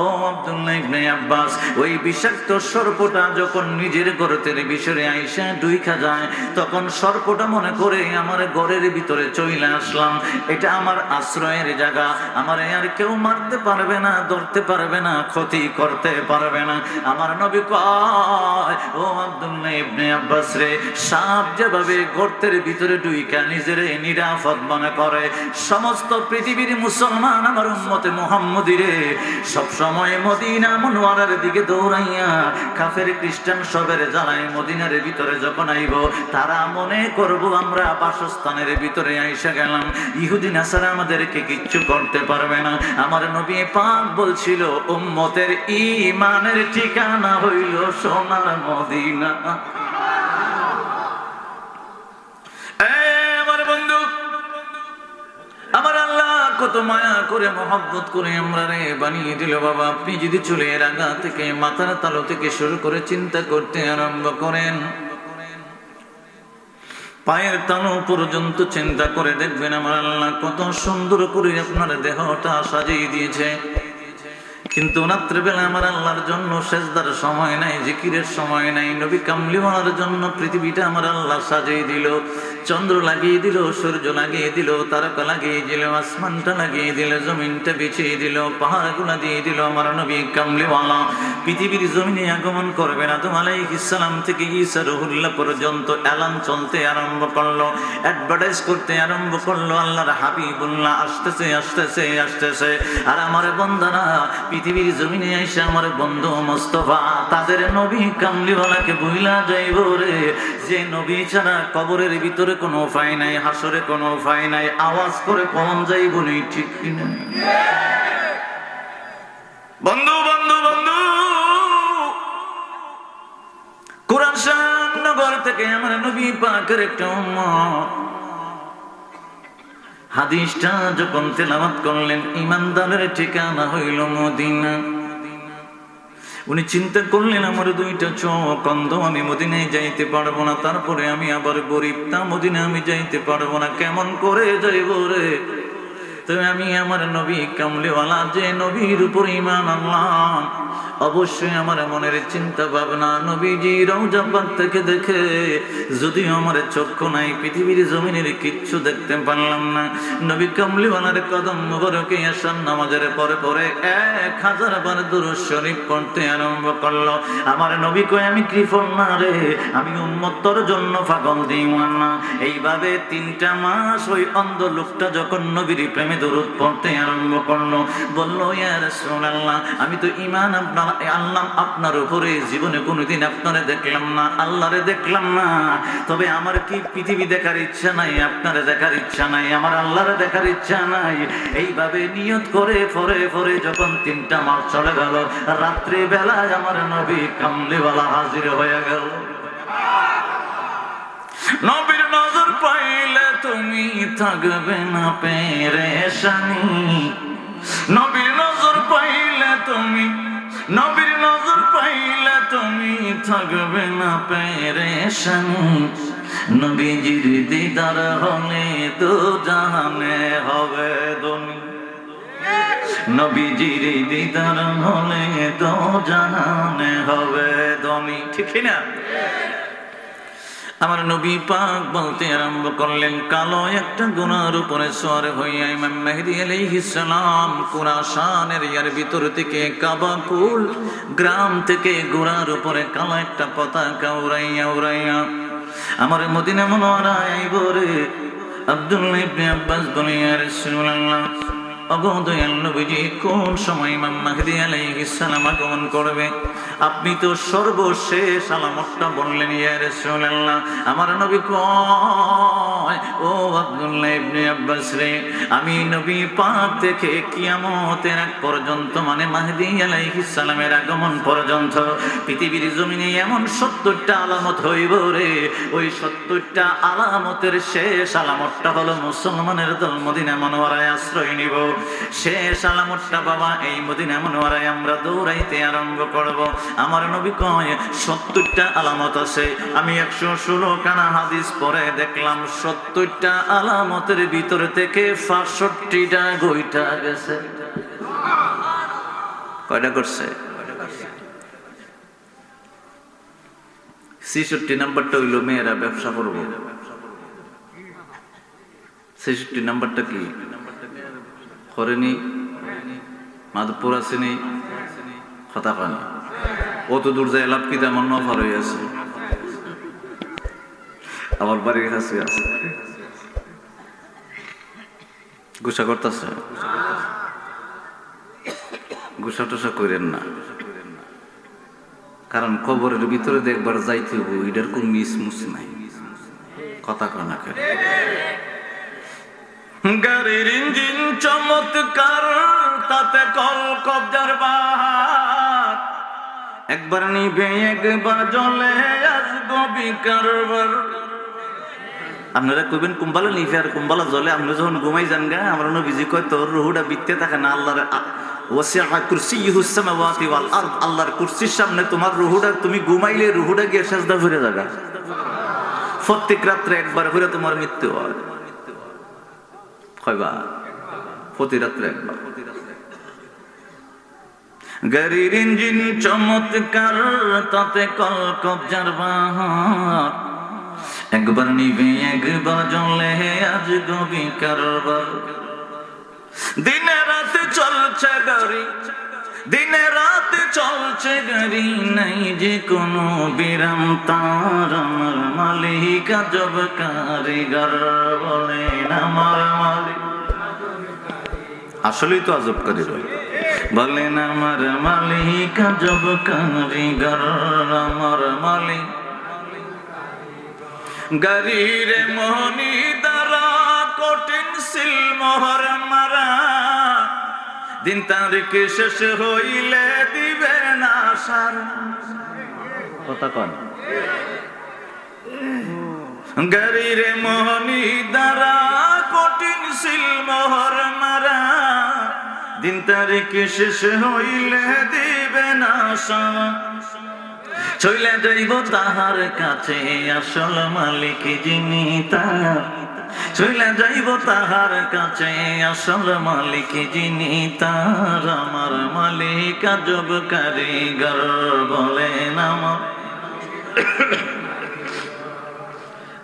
ও আব্দুল্লাহ ইবনে আব্বাস, ওই বিষাক্ত সর্পটা যখন নিজের গর্তের ভিতরে আইসা ঢুইকা যায়, তখন সর্পটা মনে করে আমার ঘরের ভিতরে চলে আসলাম, এটা আমার আশ্রয়ের জায়গা, আমার আর কেউ মারতে পারবে না, ধরতে পারবে পারবে না, ক্ষতি করতে পারবে না। আমার নবী কয়, ও আব্দুল্লাহ ইবনে আব্বাস রে, সাপ যেভাবে গর্তের ভিতরে ঢুইকা নিজের নিরাপদ মনে করে, সমস্ত পৃথিবীর মুসলমান আমার উম্মতে মুহাম্মদী রে সব সময় মদিনা মুনওয়ারার দিকে দৌড়াইয়া কাফের খ্রিস্টান সবের জ্বালায় মদিনার ভিতরে যখন আইব, তারা মনে করব আমরা বাসস্থানের ভিতরে আইসা গেলাম, ইহুদি নাসারা আমাদেরকে কিচ্ছু করতে পারবে না। আমার নবী পাক বলছিল, উম্মতের ঈমানের ঠিকানা হইল সোনার মদিনা। আমার বন্ধু, আমার আল্লাহ কত মায়া করে মহব্বত করে আমরা রে বানিয়ে দিল বাবা। আপনি যদি চুলের আগা থেকে মাথার তালু থেকে শুরু করে চিন্তা করতে আরম্ভ করেন, পায়ের তালু পর্যন্ত চিন্তা করে দেখবেন আমার আল্লাহ কত সুন্দর করে আপনার দেহটা সাজিয়ে দিয়েছে। কিন্তু রাত্রেবেলা আমার আল্লাহর জন্য সেজদার সময় নাই, জিকিরের সময় নাই। নবী কামলিওয়ালার জন্য পৃথিবীটা আমার আল্লাহ সাজিয়ে দিল, চন্দ্র লাগিয়ে দিল, সূর্য লাগিয়ে দিল, তারকা লাগিয়ে দিল, আসমানটা লাগিয়ে দিল, জমিনটা বিছিয়ে দিল, পাহাড়গুলা দিয়ে দিল। আমার নবী কামলিওয়ালা পৃথিবীর জমিনে আগমন করবেন আদম আলাইহিস সালাম থেকে ঈসা রুহুল্লাহ পর্যন্ত এলান চলতে আরম্ভ করলো, অ্যাডভার্টাইজ করতে আরম্ভ করলো, আল্লাহর হাবিবুল্লাহ আসতেছে আসতেছে আসতেছে। আর আমার বন্দারা পৃথিবীর জমিনে এসে আমার বন্ধু মোস্তফা তাদের নবী কামলিওয়ালাকে ভুইলা যাইব রে, যে নবী ছাড়া কবরের ভিতরে কোনো উপায় নাই, হাসরে কোনো উপায় নাই। আওয়াজ করে কম যাইব নি, ঠিক কিনা বন্ধু? বন্ধু বন্ধু কুরআন নগর থেকে আমার নবী পাকের একটা উম্মত হাদিসটা যখন তেলাওয়াত করলেন, ইমানদারের ঠিকানা হইল মদিনা। উনি চিন্তা করলেন, আমার দুইটা চোখ অন্ধ, আমি মদিনায় যাইতে পারবো না, তারপরে আমি আবার গরিব, তা মদিনা আমি যাইতে পারবো না, কেমন করে যাইব রে? তবে আমি আমার নবী কামলিওয়ালা যে নবীর উপর ঈমান আনলাম, অবশ্যই আমার মনের চিন্তা ভাবনা নবীজি রওজা পাক থেকে দেখে, যদিও আমার চক্ষু নাই, পৃথিবীর জমিনের কিচ্ছু দেখতে পারলাম না, নবী কামলিওয়ালার কদম মুবারকে আসার নামাজের পরে পরে 1000 বার দুরূদ শরীফ পড়তে আরম্ভ করলো। আমার নবী কয়, আমি কৃপণ না রে, আমি উম্মতের জন্য পাগল দিওয়ানা। এইভাবে 3টা মাস ওই অন্ধ লোকটা যখন নবীর প্রেমে দুরূদ পড়তে আরম্ভ করলো, বললো, ইয়া রাসূলুল্লাহ, আমি তো ঈমান আনলাম আপনার উপরে, জীবনে কোনোদিন আপনারে দেখলাম না, আল্লাহরে দেখলাম না, তবে আমার কি পৃথিবী দেখার ইচ্ছা নাই, আপনারে দেখার ইচ্ছা নাই, আমার আল্লাহরে দেখার ইচ্ছা নাই। এইভাবে নিয়ত করে পরে পরে যখন 3টা মাস চলে গেল, রাত্রি বেলায় আমার নবী কামলিওয়ালা হাজির হয়ে গেল। নবীর নজর পাইলে তুমি থাকবে না পেরেশানি, নবীর নজর পাইলে তুমি, নবীর নজর পাইলে তুমি থাকবে না পেরেশানি, নবীজির দিদার হলে তো জাহানে হবে ধনী, নবীজির দিদার হলে তো জাহানে হবে ধনী, ঠিক না? আমার নবী পাক বলতে আরম্ভ করলেন, কালো একটা গুনার উপরে সওয়ার হইয়া ইমাম মেহেদী আলাইহিস সালাম কুরাশানের ইয়ার ভিতর থেকে কাবাকুল গ্রাম থেকে গোড়ার উপরে কালো একটা পতাকা উড়াইয়া উড়াইয়া আমার মদিনা মুনওয়ারায় আইব রে। আব্দুল্লাহ ইবনে আব্বাস বলে, ইয়া রাসূলুল্লাহ, ওগো দয়াল নবীজি, কোন সময় ইমাম মেহেদী আলাইহিস সালাম আগমন করবে? আপনি তো সর্বশেষ আলামতটা বললেন ইয়া রাসূলুল্লাহ। আমার নবী কয়, ও আব্দুল্লাহ ইবনে আব্বাস রে, আমি নবী পাক থেকে কিয়ামতের আগ পর্যন্ত, মানে মেহেদী আলাইহিস সালামের আগমন পর্যন্ত পৃথিবীর জমিনে এমন 70টা আলামত হইব রে। ওই 70টা আলামতের শেষ আলামতটা হলো মুসলমানের দল মদিনা মুনওয়ারায় আশ্রয় নিব। শেষ আলামতটা বাবা এই মদিনা মুনওয়ারায় আমরা দৌড়াইতে আরম্ভ করব। আমার নবী কয় 70টা আলামত আছে। আমি 116 খানা হাদিস পরে দেখলাম 70টা আলামতের ভিতর থেকে 65টা গইটা গেছে। কয়টা করছে? 66 নাম্বারটা হইল মেয়েরা ব্যবসা করবো। 66 নাম্বারটা কি করেনি? মাধবপুর আসেনি, কথা পান অত দূর যায় লাভ কি তেমন নফর হয়ে আছে আমার বাড়ির কাছে আছে গুসা করতেছে গুসা টুসা করেন না কারণ কবরের ভিতরে দেখবার যাইতে হবো এটার কোন মিসমুস নাই কথা কনা করে গাড়ির ইঞ্জিন চমৎকার তাতে কল কবজার বাহার একবার নিবে একবার জ্বলে আসবো বিকারবার আপনারা কইবেন কুম্বালা নিভে আর কুম্বালা জ্বলে আপনি যখন ঘুমাই যান গা আমরা নবীজি কয় তোর রুহুটা বিত্তে থাকে না আল্লাহর ওয়াসিআ কুরসিয়ুহুস সামাওয়াতি ওয়াল আরদ আল্লাহর কুরসির সামনে তোমার রুহুটা তুমি ঘুমাইলে রুহুটা গিয়ে সাজদা করে যাবে প্রত্যেক রাত্রে একবার করে তোমার মৃত্যু হয় কয়বার প্রতি রাত্রে একবার গাড়ির ইঞ্জিন চমৎকার তাতে কল কবজার বাহার একবার নিবে একবার জ্বলে আজ গবি কারবার দিনে রাতে চলছে গাড়ি দিনে রাতে চলছে গাড়ি নাই যে কোনো বিরাম তার আমার মালিক আজব কারিগর বলেন আমার মালিক আসলেই তো আজব কারিগর বলেন আমার মালিক আজব কারিগর আমার মালিক গাড়ির মোহনী দ্বারা কঠিন সিল মোহর মারা দিন তারিখ শেষ হইলে দিবে না সার কথা কন গাড়ির মোহনী দ্বারা কঠিন সিল মোহর মারা দিন তারিখ শেষ হইলে দিবে না সার চইলে যাইব তাহার কাছে আসল মালিক যিনি তার চইলে যাইব তাহার কাছে আসল মালিক যিনি তার আমার মালিক আজব কারিগর বলেন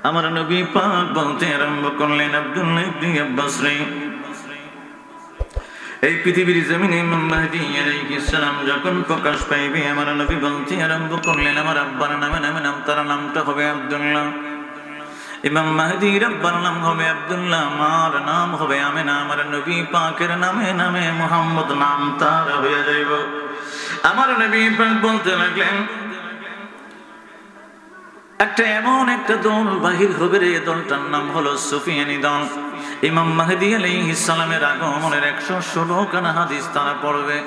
আমার নবী পাক বলতে আরম্ভ করলেন আব্দুল্লাহ ইবনে আব্বাস রে এই পৃথিবীর জমিনে ইমাম মাহদী আলাইহিস সালাম যখন প্রকাশ পাইবে আমার নবী বলতে আরম্ভ করলেন আমার আব্বার নামে নাম তার নামটা হবে আব্দুল্লাহ ইমাম মাহদীর আব্বার নাম হবে আব্দুল্লাহ আমার নাম হবে আমিনা আমার নবী পাকের নামে মুহাম্মদ নাম তার হয়ে যাইব আমার নবী পাক বলতে লাগলেন একটা এমন একটা দল বাহির হবে রে দলটার নাম হলো সুফিয়ানি দল ইমাম মাহদী আলাইহিস সালামের আগমনের 116 খানা হাদিস তারা পড়বে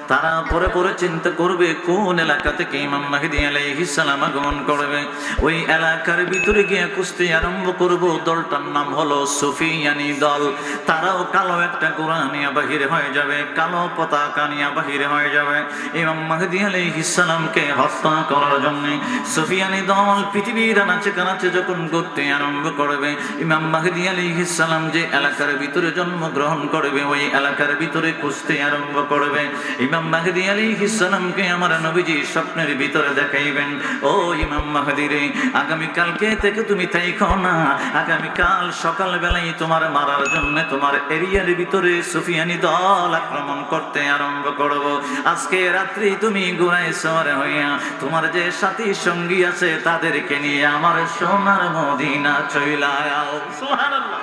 তারা পরে পরে চিন্তা করবে কোন এলাকা থেকে ইমাম মাহদী আলাইহিস সালাম আগমন করবে ওই এলাকার ভিতরে গিয়ে কুস্তি আরম্ভ করব দলটার নাম হলো সুফিয়ানি দল তারাও কালো একটা ঘোড়া নিয়ে বাহির হয়ে যাবে কালো পতাকা নিয়ে বাহির হয়ে যাবে ইমাম মাহদী আলাইহিস সালামকে হত্যা করার জন্য সুফিয়ানি দল পৃথিবীর আনাচে কানাচে যখন ঘুরতে আরম্ভ করবে ইমাম মাহদী আলাইহিস সালাম যে এলাকার ভিতরে জন্মগ্রহণ করবে ওই এলাকার ভিতরে কুস্তি আরম্ভ করবে ইমাম মাহদী আলাইহিস সালামকে আমার নবীজি স্বপ্নের ভিতরে দেখাইবেন ও ইমাম মাহদী রে আগামী কালকে থেকে তুমি থাইকো না আগামী কাল সকাল বেলায় তোমার মারার জন্য তোমার এরিয়ার ভিতরে সুফিয়ানি দল আক্রমণ করতে আরম্ভ করব আজকে রাত্রি তুমি ঘোড়ায় সওয়ার হইয়া তোমার যে সাথী সঙ্গী আছে তাদেরকে নিয়ে আমার সোনার মদিনা চইলা আও সুবহানাল্লাহ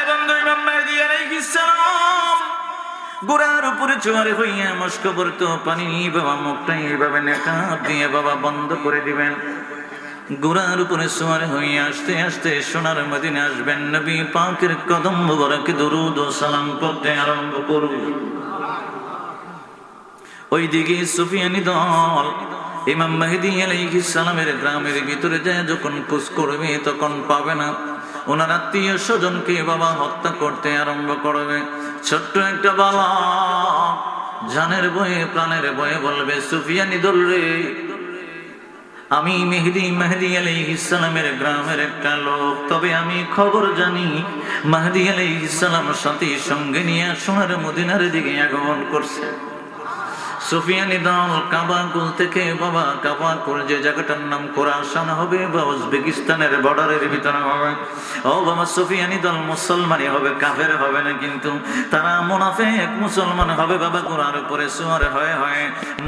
বন্ধু ইমাম মাহদী আলাইহিস সালাম গোড়ার উপরে চোয়ারে হইয়া মস্ক ভরত পানি বাবা মুখটা এইভাবে নেকাব দিয়ে বাবা বন্ধ করে দিবেন গোড়ার উপরে চোয়ারে হইয়া আস্তে আস্তে সোনার মদিনা আসবেন নবী পাকের কদম মোবারকে দরুদ ও সালাম করতে আরম্ভ করব ওইদিকে সুফিয়ানি দল ইমাম মাহদী আলাইহিস সালামের গ্রামের ভিতরে যায় যখন খোঁজ করবে তখন পাবে না ওনার আত্মীয় স্বজনকে বাবা হত্যা করতে আরম্ভ করবে ছোট্ট একটা বালক জানের বয়ে প্রাণের বয়ে বলবে সুফিয়ানি দল রে আমি মাহদী আলাইহিস সালামের গ্রামের একটা লোক তবে আমি খবর জানি মাহদী আলাইহিস সালাম সাথী সঙ্গে নিয়ে সোনার মদিনার দিকে আগমন করছে সুফিয়ানি দল কাবাকুল থেকে, বাবা কাবাকুল যে জায়গাটার নাম খোরাসান হবে বা উজবেকিস্তানের বর্ডারের ভিতরে হবে, ও বাবা সুফিয়ানি দল মুসলমানই হবে, কাফের হবে না, কিন্তু তারা মুনাফিক মুসলমান হবে বাবা। ঘোড়ার উপরে সুয়ার হয়ে হয়ে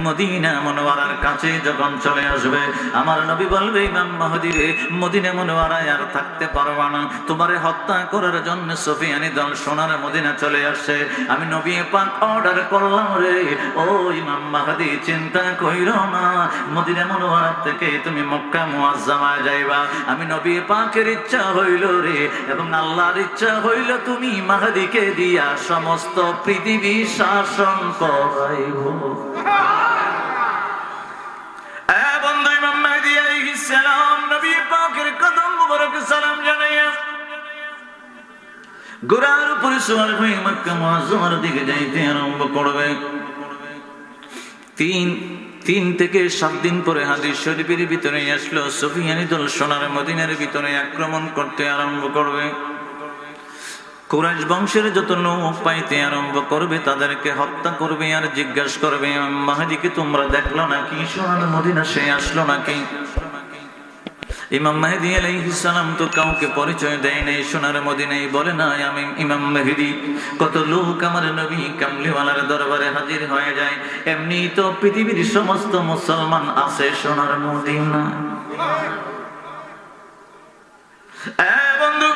মদিনা মুনওয়ারার কাছে যখন চলে আসবে, আমার নবী বলবে, ইমাম মাহদী রে, মদিনা মুনওয়ারায় আর থাকতে পারবা না, তোমারে হত্যা করার জন্য সুফিয়ানি দল সোনার মদিনা চলে আসছে। আমি নবী পাক অর্ডার করলাম রে, ও ইমাম মাহদী চিন্তা কইরো না, মদিনা মুনওয়ারা থেকে তুমি মক্কা মুআজ্জামায় যাইবা। আমি নবী পাকের ইচ্ছা হইল রে, এবং আল্লাহর ইচ্ছা হইল তুমি মাহদীকে দিয়া সমস্ত পৃথিবী শাসন করাইব। বন্ধু, ইমাম মাহদী আলাইহিস সালাম নবী পাকের কদম মুবারকে সালাম জানাইয়া ঘোড়ার উপরে সওয়ার হয়ে মক্কা মুআজ্জামার দিকে যাইতে আরম্ভ করবে। 3 থেকে 7 দিন পরে হাদিস শরীফের ভিতরে আসলো, সুফিয়ানি দল সোনার মদিনার ভিতরে আক্রমণ করতে আরম্ভ করবে। কুরাইশ বংশের যত লোক পাইতে আরম্ভ করবে তাদেরকে হত্যা করবে আর জিজ্ঞাসা করবে, ইমাম মাহদীকে তোমরা দেখলো নাকি? সোনার মদিনা সে আসলো নাকি? ইমাম মাহদী আলাইহিস সালাম তো কাউকে পরিচয় দেয় নাই সোনার মদিনায়, বলে না আমি ইমাম মাহদী। কত লোক আমার নবী কামলিওয়ালার দরবারে হাজির হয়ে যায়, এমনি তো পৃথিবীর সমস্ত মুসলমান আছে সোনার মদিনা। বন্ধু,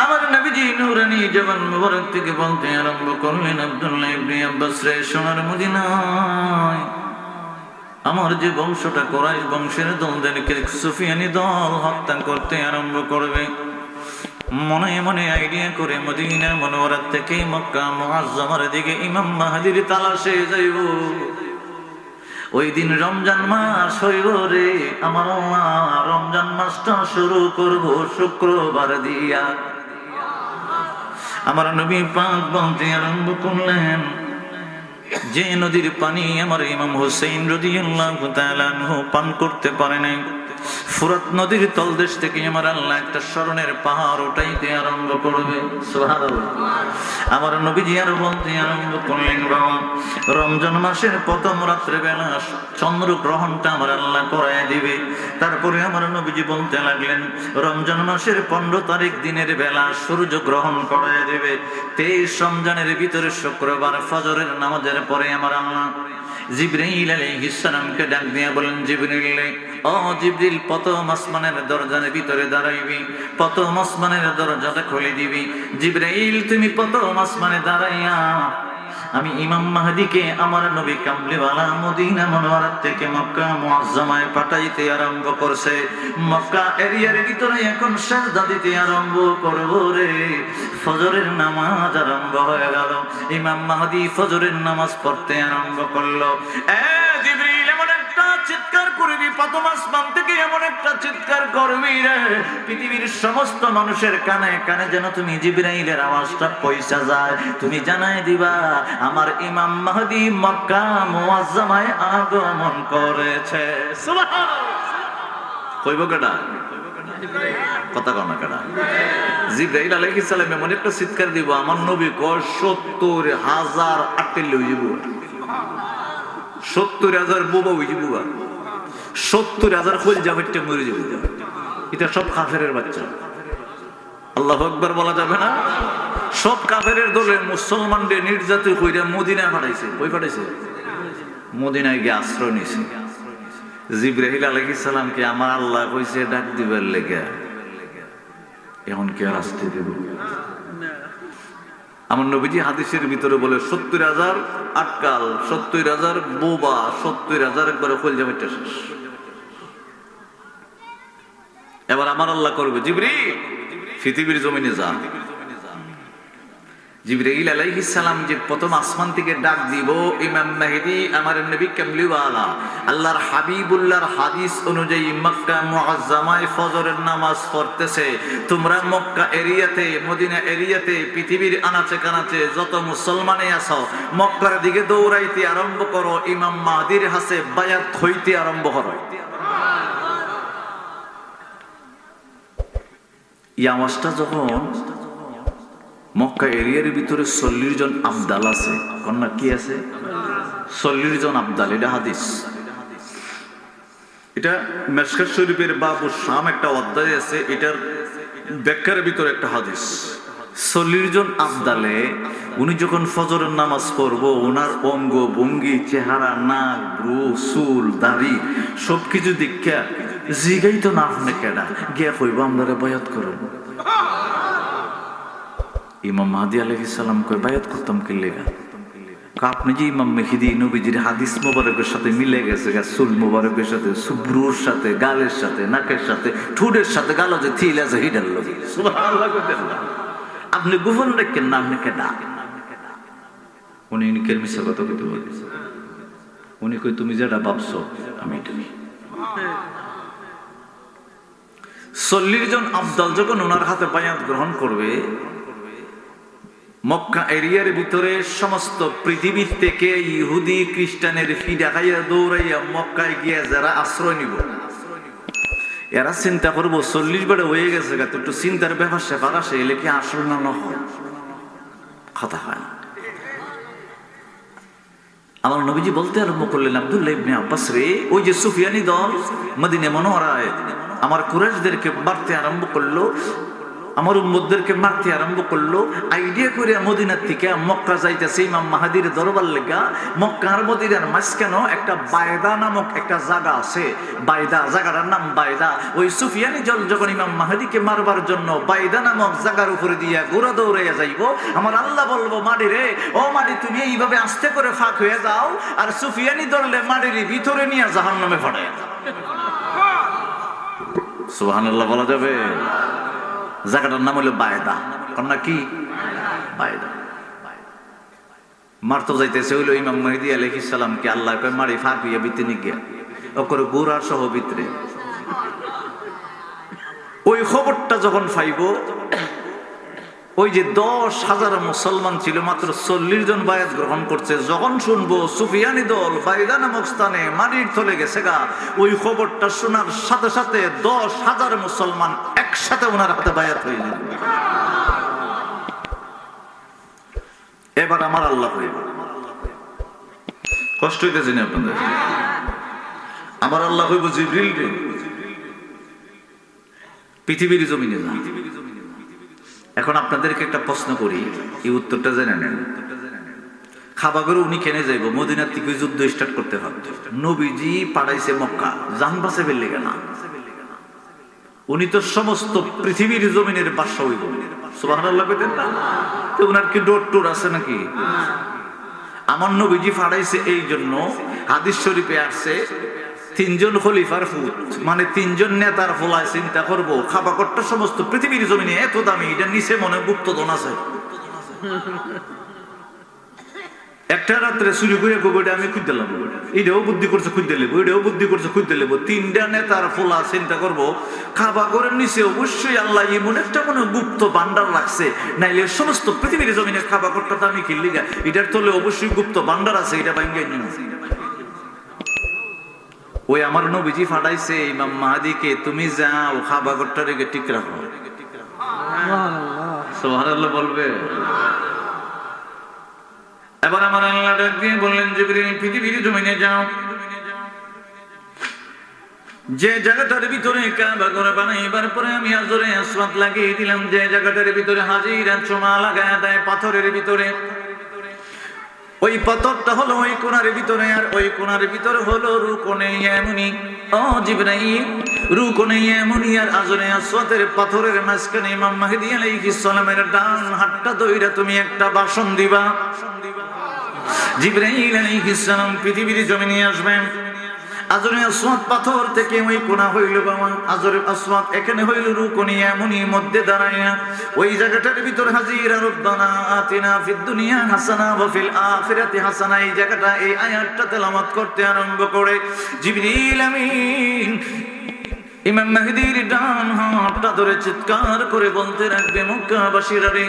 আমার নবীজি নূরানি জবান মুবারক থেকে বলতে আরম্ভ করলেন, আব্দুল্লাহ ইবনে আব্বাস রে, সোনার মদিনায় আমার যে বংশটা কুরাইশ বংশের দলদেরকে সুফিয়ানি দল হত্যা করতে আরম্ভ করবে। মনে মনে আইডিয়া করে মদিনা মুনওয়ারা থেকে মক্কা মুআজ্জামার দিকে ইমাম মাহদীর তালাশে যাইব। ওই দিন রমজান মাস হইব রে আমার আল্লাহ, রমজান মাসটা শুরু করব শুক্রবার দিয়া। আমার নবী পাক বলতে আরম্ভ করলেন, যে নদীর পানি আমার ইমাম হুসাইন রাদিয়াল্লাহু তাআলা আনহু পান করতে পারে নাই, ফুরাত নদীর তলদেশ থেকে আমার আল্লাহ একটা স্মরণের পাহাড় উঠাইতে আরম্ভ করবে। সুবহানাল্লাহ। আমার নবীজি আর বলতে আরম্ভ করলেন, বাবা রমজান মাসের প্রথম রাত্রে বেলা চন্দ্রগ্রহণটা আমার আল্লাহ করায় দিবে। তারপরে আমার নবীজি বলতে লাগলেন, রমজান মাসের 15 তারিখ দিনের বেলা সূর্য গ্রহণ করায় দিবে। 23 রমজানের ভিতরে শুক্রবার ফজরের নামাজের পরে আমার আল্লাহ জিবরাইল আলাইহিস সালামকে ডাক দিয়া বলেন, জিবরিল, ও জিবরিল, প্রথম আসমানের দরজার ভিতরে দাঁড়াইবি, প্রথম আসমানের দরজাটা খুলে দিবি। জিবরাইল, তুমি প্রথম আসমানে দাঁড়াইয়া আমি ইমাম মাহদীকে আমার নবী কামলিওয়ালা মদিনা মুনওয়ারা থেকে মক্কা মুআজ্জামায় পাঠাইতে আরম্ভ করছে। মক্কা এরিয়ার ভিতরে এখন সাজদা দিতে আরম্ভ করব রে। ফজরের নামাজ আরম্ভ হয়ে গেল, ইমাম মাহদী ফজরের নামাজ পড়তে আরম্ভ করলো। জিবরিল, এমন একটা চিৎকার করবি প্রথম আসমান থেকে, এমন একটা চিৎকার করবি রে পৃথিবীর সমস্ত মানুষের কানে কানে যেন তুমি জিবরাইলের আওয়াজটা পৌঁছা যায়। তুমি জানাই দিবা আমার ইমাম মাহদী মক্কা মুআজ্জামায় আগমন করেছে। সুবহানাল্লাহ। কইব কেডা? কথা কও না কেডা? জিবরাইল আলাইহিস সালাম এমন একটা চিৎকার দিব, আমার নবী কয় 70,000 আটল হয়ে যাব, 70,000 বোবা হয়ে যাব, 70,000 খোলজা হইতে মরে যাবে। এটা সব কাফেরের বাচ্চা। আল্লাহু আকবার বলা যাবে না? সব কাফেরের দলে মুসলমানদের নির্যাতিত কইরা মদিনায় পাঠাইছে। কই পাঠাইছে? মদিনায় গিয়ে আশ্রয় নিছে। জিবরাইল আলাইহিস সালামকে আমার আল্লাহ কইছে ডাক দিবার লাগা, এখন কি আর আসতে দেব? আমার নবীজি হাদিসের ভিতরে বলে 70,000 আটকাল, 70,000 বোবা, 70,000 একবারে কলজা মেটে শেষ। এবার আমার আল্লাহ করবে, জিবরিল পৃথিবীর জমিনে যা। জিবরাইল আলাইহিস সালাম যে প্রথম আসমান থেকে ডাক দিব, ইমাম মাহদী আমার নবী কামলিওয়ালা আল্লাহর হাবিবুল্লাহর হাদিস অনুযায়ী মক্কা মুআজ্জামায় ফজরের নামাজ পড়তেছে। তোমরা মক্কা এরিয়াতে, মদিনা এরিয়াতে, পৃথিবীর আনাচে কানাচে যত মুসলমানে আছো মক্কার দিকে দৌড়াইতে আরম্ভ করো, ইমাম মাহদীর হাতে বায়াত হইতে আরম্ভ করো। এই আওয়াজটা যখন মক্কা এরিয়ার ভিতরে 40 জন আবদাল আছে, কন্যা কি আছে? 40 জন আবদাল, এটা হাদিস। এটা মেশকাত শরীফের বাবু শাম একটা অধ্যায় আছে, এটার ব্যাখ্যার ভিতরে একটা হাদিস। 40 জন আবদালে উনি যখন ফজরের নামাজ পড়বো, ওনার অঙ্গ ভঙ্গি, চেহারা, নাক, ব্রু, চুল, দাড়ি সবকিছু দীক্ষা জিগাই তো না আপনি কেডা, গিয়া কইব আমরা বায়াত করুন। ইমাম মাহদী আলাইহিস সালাম কই বায়াত করতাম কি লেগা? আপনি যে ইমাম মেহেদী নবীজির হাদিস মোবারকের সাথে মিলে গেছে, চুল মোবারকের সাথে, সুব্রুর সাথে, গালের সাথে, নাকের সাথে, ঠোঁটের সাথে, গালো যে থিল আছে হিডার লোক। সুবহানাল্লাহ কইতেন না, আপনি গোপন রাখেন না, আপনি কেডা? উনি ইনকের মিশা কথা কইতে পারে, উনি কই তুমি যেটা ভাবছো আমি এটাই। 40 জন আবদাল যখন ওনার হাতে বায়াত গ্রহণ করবে, মক্কা এরিয়ার ভিতরে সমস্ত পৃথিবীর থেকে ইহুদি খ্রিস্টানের ফিডা খাইয়া দৌড়াইয়া মক্কায় গিয়া যারা আশ্রয় নিব, এরা চিন্তা করবো 40 বেড়ে হয়ে গেছে, একটু চিন্তার ব্যাপার সেপার আসে, এলে কি আসল না হয়? কথা হয় না। আমার নবীজি বলতে আরম্ভ করলেন, আব্দুল্লাহ ইবনে আব্বাস রে, ওই যে সুফিয়ানি দল মদিনা মুনাওয়ারায় আমার কুরাইশদেরকে মারতে আরম্ভ করলো, আমার উম্মতদেরকে মারতে আরম্ভ করলো, আইডিয়া করে মদিনার থেকে মক্কা যাইতেছে ইমাম মাহাদির দরবার লেগা। মক্কার মদিনার মাঝখানে একটা বায়দা নামক একটা জায়গা আছে, বায়দা, জায়গাটার নাম বায়দা। ওই সুফিয়ানি দল যখন ইমাম মাহাদিকে মারবার জন্য বায়দা নামক জায়গার উপরে দিয়া ঘোরা দৌড়াইয়া যাইব, আমার আল্লাহ বলবো মাটি রে, ও মাটি তুমি এইভাবে আস্তে করে ফাঁক হয়ে যাও, আর সুফিয়ানি দললে মাটির ভিতরে নিয়ে জাহান্নামে ফাটাইয়া যাও। সুবহানাল্লাহ বলা যাবে? জায়গাটার নাম হলো বায়দা। কন্যা কি বায়দা? মারতো যাইতেছে হইলো ইমাম মেহেদী আলাইহিস সালামকে, আল্লাহ কয় মারি ফাঁক হইয়া ভিতরে গিয়া ওকরে গোড়া সহ ভিতরে। ওই খবরটা যখন পাইব, ওই যে 10,000 মুসলমান ছিল, মাত্র 40 জন বায়াত গ্রহণ করছে, যখন শুনবো সুফিয়ানি দল বায়দা নামক স্থানে মাটির তলে গেছে গা, ওই খবরটা শোনার সাথে সাথে 10,000 মুসলমান একসাথে ওনার হাতে বায়াত হয়ে যাবে। এবার আমার আল্লাহ হইব, কষ্ট হইতেছে না আপনাদের? আমার আল্লাহ হইব জিবরিল রে, পৃথিবীর জমিনে যা। এখন আপনাদেরকে একটা প্রশ্ন করি, এই উত্তরটা জেনে নেন। খাবাগরে উনি কেনে যাইব? মদিনার থেকে যুদ্ধ স্টার্ট করতে হবে, নবীজি পাঠাইছে মক্কা, জান বাঁচে বেললে না। উনি তো সমস্ত পৃথিবীর জমিনের বাদশা হইব। সুবহানাল্লাহ কইতেন না? তো উনার কি ডোর টোর আছে নাকি? আমার নবীজি পাঠাইছে এই জন্য, হাদিস শরীফে আসছে 3 জন খলিফার ফুট, মানে 3 জন নেতার ফলায় চিন্তা করবো খাবারটা সমস্ত পৃথিবীর জমিনে এত দামি, এটা নিচে মনে গুপ্তধন আছে। একটা রাত্রে চুরি করে কবটা আমি খুঁজতে লাগবো, এটাও বুদ্ধি করছে খুঁজতে লেবো, এটাও বুদ্ধি করছে খুঁজতে লেবো। 3টা নেতার ফলা চিন্তা করবো খাবারের নিচে অবশ্যই আল্লাহ এমন একটা মনে গুপ্ত ভান্ডার রাখছে, নাইলে সমস্ত পৃথিবীর জমিনে খাবারটা দামি কিনলি গা, এটার তলে অবশ্যই গুপ্ত ভান্ডার আছে, এটা ভাঙ্গে নিন। ওই আমার নবীজি ফাটাইছে ইমাম মাহাদিকে, তুমি যাও খাবারটা রেখে ঠিক রাখো। সুবহানাল্লাহ বলবে? এবার আমার আল্লাহ ডাক দিয়ে বললেন, জিবরিল পৃথিবীর জমিনে যাও, যে জায়গাটার ভিতরে কাবা ঘর বানাইবার পরে আমি হাজরে আসওয়াদ লাগিয়ে দিলাম, যে জায়গাটার ভিতরে হাজিরা চুমা লাগায় দেয় পাথরের ভিতরে, ওই পাথরটা হলো ওই কোণার ভিতরে, আর ওই কোণার ভিতরে হলো রুকনে ইয়ামানি। ও জিবরাইল, রুকনে ইয়ামানি আর হাজরে আসওয়াদের পাথরের মাঝখানে ইমাম মাহদী আলাইহিস সালামের ডান হাতটা ধইরা তুমি একটা ভাষণ দিবা। জিবরাইল আলাইহিস সালাম পৃথিবীর জমিনে আসবেন, হাজরে আসওয়াদ পাথর থেকে ওই কোণা হইল বাবা, হাজরে আসওয়াদ এখানে হইল রুকনে ইয়ামানি, মধ্যে দাঁড়াইয়া ওই জায়গাটার ভিতর হাজিরা রব্বানা আতিনা ফিদ দুনিয়া হাসানা ওয়া ফিল আখিরাতি হাসানা, এই জায়গাটা এই আয়াতটা তেলাওয়াত করতে আরম্ভ করে জিবরিল আমিন ইমাম মেহেদীর ডান হাতটা ধরে চিৎকার করে বলতে রাখবে, মক্কাবাসীরা রে,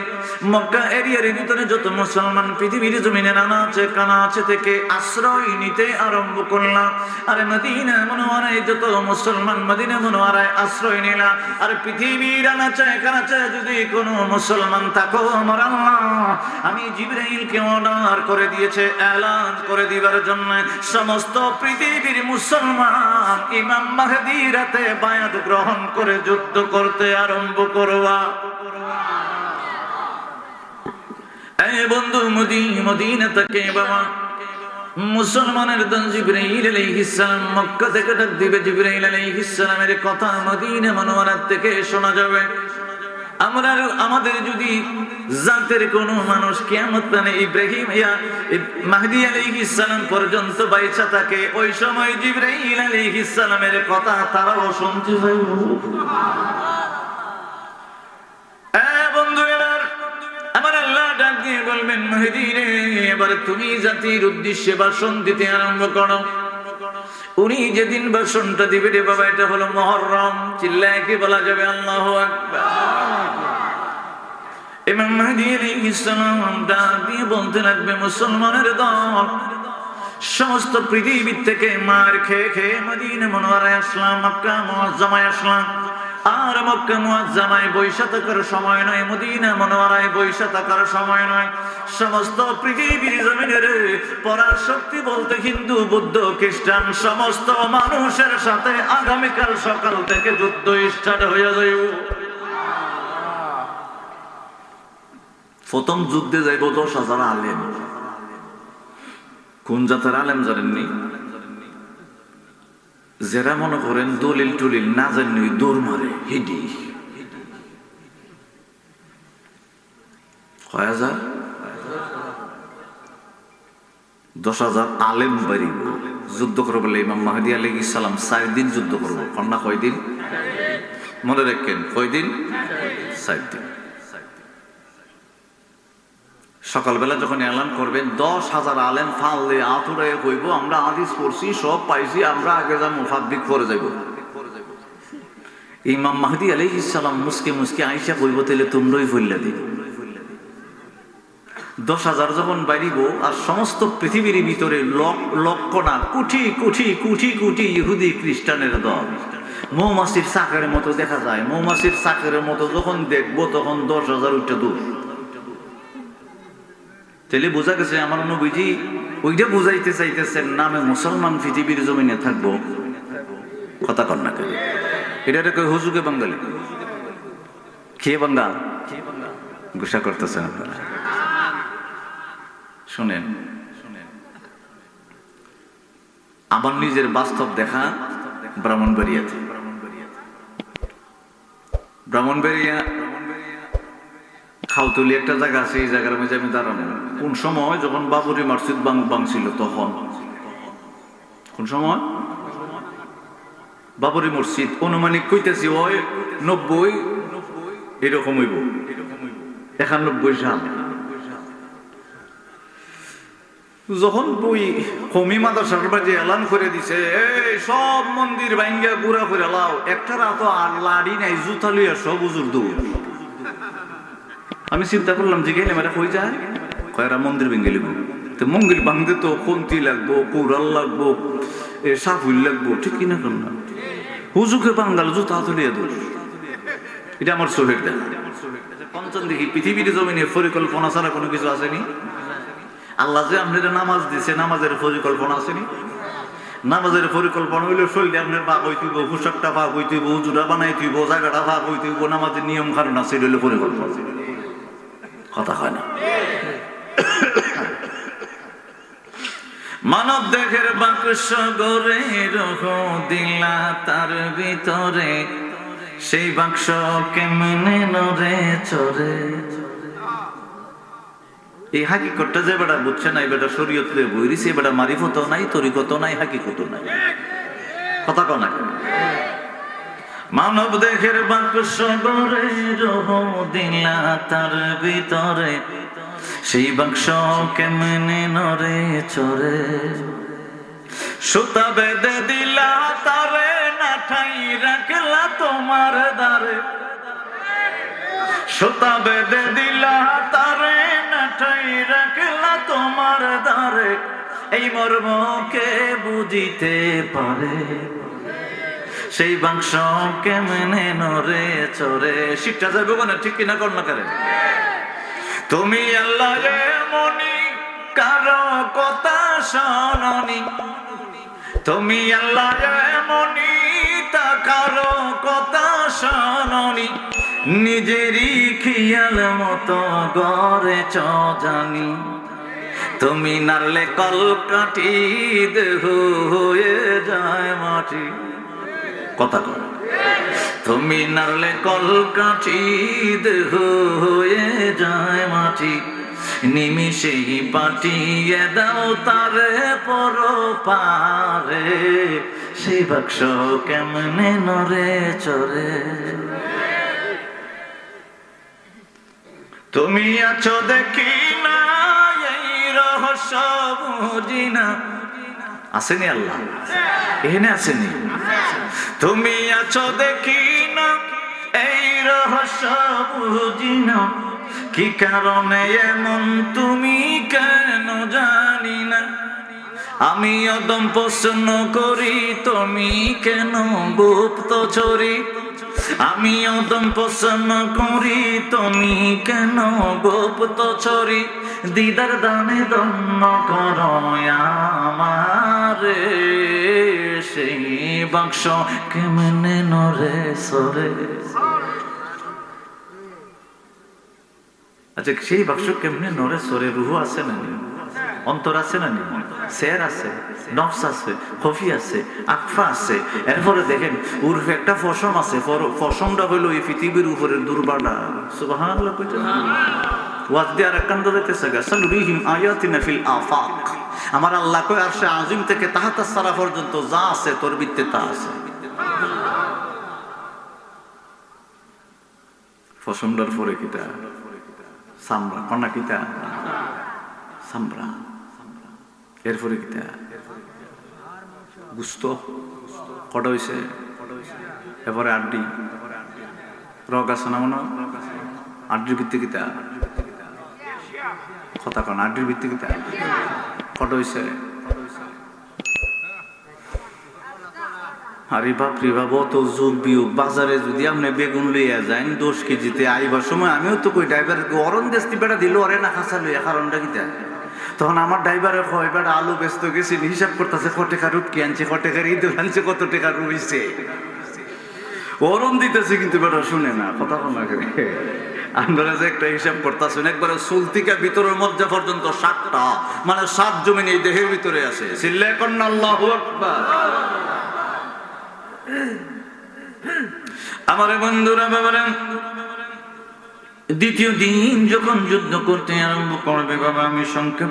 মক্কা এরিয়ার ভিতরে যত মুসলমান পৃথিবীর জমিনে নানাচে কানাচে থেকে আশ্রয় নিতে আরম্ভ করলাম, আরে মদিনা মুনাওয়ারায় যত মুসলমান মদিনা মুনাওয়ারায় আশ্রয় নিলা, আর পৃথিবীর আনাচে কানাচে যদি কোনো মুসলমান থাকো, আমার আল্লাহ আমি জিবরাইলকে অর্ডার করে দিয়েছে এলান করে দিবার জন্য, সমস্ত পৃথিবীর মুসলমান ইমাম মেহেদীর হাতে বায়াত গ্রহণ করে যুদ্ধ করতে আরম্ভ করবা। এই বন্ধু মদিনা থেকে বাবা মুসলমানের দল জিবরাইল আলাইহিস সালাম মক্কা থেকে ডাক দিবে, জিবরাইল আলাইহিস সালামের কথা মদিনা মুনাওয়ারা থেকে শোনা যাবে। আমরা আমাদের যদি জাতের কোন মানুষ কিয়ামত মানে ইব্রাহিম মাহদী আলাইহিস সালাম পর্যন্ত বাইচা থাকে, ওই সময় জিবরাইল আলাইহিস সালামের কথা তারাও শুনতে পাইব। বন্ধুরা আমার আল্লাহ ডাক দিয়ে বলবেন, মেহেদী রে এবার তুমি জাতির উদ্দেশ্যে ভাষণ দিতে আরম্ভ করো। উনি যেদিন ভাষণটা দিবে রে বাবা, এটা হলো মুহররম, চিল্লায় কি বলা যাবে আল্লাহু আকবার। ইমাম মেহেদী আলাইহিস সালাম ডাক দিয়ে বলতে লাগবে, মুসলমানের দল সমস্ত পৃথিবী থেকে মার খেয়ে খেয়ে মদিনা মুনাওয়ারায় আসলাম, মক্কা মুআজ্জামায় আসলাম, আর মক্কা মুআজ্জামায় বৈশা থাকার সময় নয়, মদিনা মুনাওয়ারায় বৈশা থাকার সময় নয়। সমস্ত পৃথিবীর জমিনের পরাশক্তি বলতে হিন্দু বৌদ্ধ খ্রিস্টান সমস্ত মানুষের সাথে আগামীকাল সকাল থেকে যুদ্ধ স্টার্ট হয়ে যাইব। প্রথম যুদ্ধে যাইব 10,000 আলেম। কোন জাতের আলেম জানেননি? যারা মনে করেন দলিল টুলিল না জানি দৌড় মারে, হিডি 10,000 আলেম বাড়িব যুদ্ধ করবো। ইমাম মেহেদী আলাইহিস সালাম 4 দিন যুদ্ধ করবো। কন্যা কয় দিন? মনে রাখেন, কয় দিন? 4 দিন। সকালবেলা যখন এলান করবেন 10,000 আলেম ফাললে আতুরাই কইব, আমরা হাদিস পড়ছি, সব পাইছি, আমরা আগে যা মুফাদ্দিক করে যাইব। ইমাম মেহেদী আলাইহিস সালাম মুসকে মুসকে আইসা কইব, তাহলে তোমরাই ফইল্লা দিও। 10,000 যখন বাড়িব, আর সমস্ত পৃথিবীর ভিতরে লক্ষ না কোটি কোটি কোটি কোটি ইহুদি খ্রিস্টানের দল, মৌমাছির চাকের মতো দেখা যায়। মৌমাছির চাকের মতো যখন দেখবো তখন 10,000 উঠে দূর। তাহলে বোঝা গেছে আমার নবীজি ওইটা বুঝাইতে চাইতেছেন, নামে মুসলমান পৃথিবীর জমিনে থাকবো। কথা কর না কেন? এটা কই হুজুকে বাঙালি খেয়ে বাঙ্গাল গুসা করতেছেন আপনারা। শুনেন, আমার নিজের বাস্তব দেখা ব্রাহ্মণবাড়িয়া খাউতলি একটা জায়গা আছে, এই জায়গার মধ্যে আমি দাঁড়ানো। কোন সময়? যখন বাবরি মসজিদ ভাঙছিল তখন। কোন সময়? বাবরি মসজিদ অনুমানিক কইতেছি ওই 90 এরকম হইব, 91 সাল। যখন বই কমি মাদ্রাসার বাজে এলান করে দিছে, এই সব মন্দির ভাঙ্গা গুড়া করে লাও, একটা রাত আর লাড়ি নাই, জুতা লইয়া সব হুজুর দৌড়। আমি চিন্তা করলাম যে গেলে মেয়েরা কই যায়, কয়রা মন্দির ভেঙে লিব। তো মন্দির ভাঙতে তো খন্তি লাগবো, কৌরাল লাগবো, সাফুল লাগবো, ঠিক কিনা কর না? হুজুকে বাঙ্গাল জুতা তুলিয়া দোষ। এটা আমার চোখের দেখা। পঞ্চম দেখি পৃথিবীর জমিনে পরিকল্পনা ছাড়া কোনো কিছু আসেনি। আল্লাহ যে আপনার নামাজ দিছে, নামাজের পরিকল্পনা আসেনি? নামাজের পরিকল্পনা হইলে শরীরে আপনার ভাগ হইতেইব, পোশাকটা ভাগ হইতেইব, উজুটা বানাইতেইব, জায়গাটা ভাগ হইতেইব, নামাজের নিয়ম কারণ আছে, এটা হইলে পরিকল্পনা। কথা হয় না? মানব দেহের বাক্স গড়ে রহ দিলা তার ভিতরে, সেই বাক্স কেমনে নড়ে চড়ে। এই হাকিকতটা যে বেটা বুঝছে না, এই বেটা শরীয়ত লয়ে বইরিছে, বেটা মারিফত নাই, তরিকত নাই, হাকিকত নাই। কথা কও না? মানব দেহের বাক্স গড়ে রহ দিলা তার ভিতরে, সেই বাক্স কেমনে নড়ে চড়ে। সুতা বেঁধে দিলা তারে না ঠাই রাখলা তোমার দ্বারে, সুতা বেঁধে দিলা তারে না ঠাই রাখলা তোমার দ্বারে, এই মর্মকে বুঝিতে পারে সেই বাক্স কেমনে নরে চরে। শিক্ষা যাবে না, ঠিক কিনা কর না করে। তুমি আল্লাহ রে মনি কারো কথা শোনি, তুমি আল্লাহ রে মনি তা কারো কথা শোনি, নিজেরই খেয়াল মতো গড়ে জানি। তুমি নারলে কলকাঠি দেহ হয়ে যায় মাটি, কথা কর। তুমি নারলে কলকাঠি দেহ হয়ে যায় মাটি, নিমিষেই পাঠিয়ে দাও তারে পর পারে, সেই বাক্স কেমনে নরে চরে। তুমি আছো দেখি না এই রহস্য বুঝি না, আসেনি আল্লাহ এখানে আসেনি। তুমি আছো দেখি না এই রহস্য বুঝি না, কি কারণে এমন তুমি কেন জানি না। আমি অদম প্রশ্ন করি তুমি কেন গুপ্ত চরি, আমি অদম প্রশ্ন করি তুমি কেন গুপ্ত চরি, দিদার দানে দন্ন করো আমারে, সেই বাক্স কেমনে নরে সরে। আচ্ছা সেই বাক্স কেমনে নরে সরে, রুহ আছে না, অন্তর আছে না, শের আছে, নফস আছে, খফি আছে, আকফা আছে। এরপরে দেখেন উর্ফে একটা ফসম আছে, ফসমটা হইলো এই পৃথিবীর উপরের দুর্বাটা। সুবহানাল্লাহ কইতে ওয়াজ দিয়ে আরেকখান ধরেতেছে গা, সানুরিহিম আয়াতিনা ফিল আফাক। আমার আল্লাহ কয় আরশে আজিম থেকে তাহাতা সারা পর্যন্ত যা আছে তোর ভিতরে তা আছে। ফসমটার পরে কিটা সামরা, কন্যা কিটা সামরা, এরপরে কিটা গুস্ত কটা হইছে, এরপরে আড্ডি রগ আছে না মনে, আড্ডির ভিত্তি কিতা কথা কন, আড্ডির ভিত্তি কিতা কটা হইছে। আরে বাপ রে বাপ, অত যোগ বিয়োগ। বাজারে যদি আপনি বেগুন লইয়া যান 10 কেজিতে, আইবার সময় আমিও তো কই ড্রাইভার অরণ দেশটি বেটা দিল ওরে না খাসা লইয়া, কারণটা কিতা। তখন আমার ড্রাইভারে কয় বেটা আলু ব্যস্ত গেছি, হিসাব করতেছে কত টাকা রুটকি আনছে, কত টাকার ঈদ আনছে, কত টাকা রুইছে, অরণ দিতেছে কিন্তু বেটা শুনে না, কথা বলা করে। আমরা যে একটা হিসাব করতেছেন একবারে সুলতিকা ভিতরের মধ্যে পর্যন্ত 7টা, মানে 7 জমিন এই দেহের ভিতরে আছে। চিল্লায় কন্না আল্লাহু আকবার। আমার বন্ধুরা বলেন, দ্বিতীয় দিন যখন যুদ্ধ করতে আরম্ভ করবে বাবা, আমি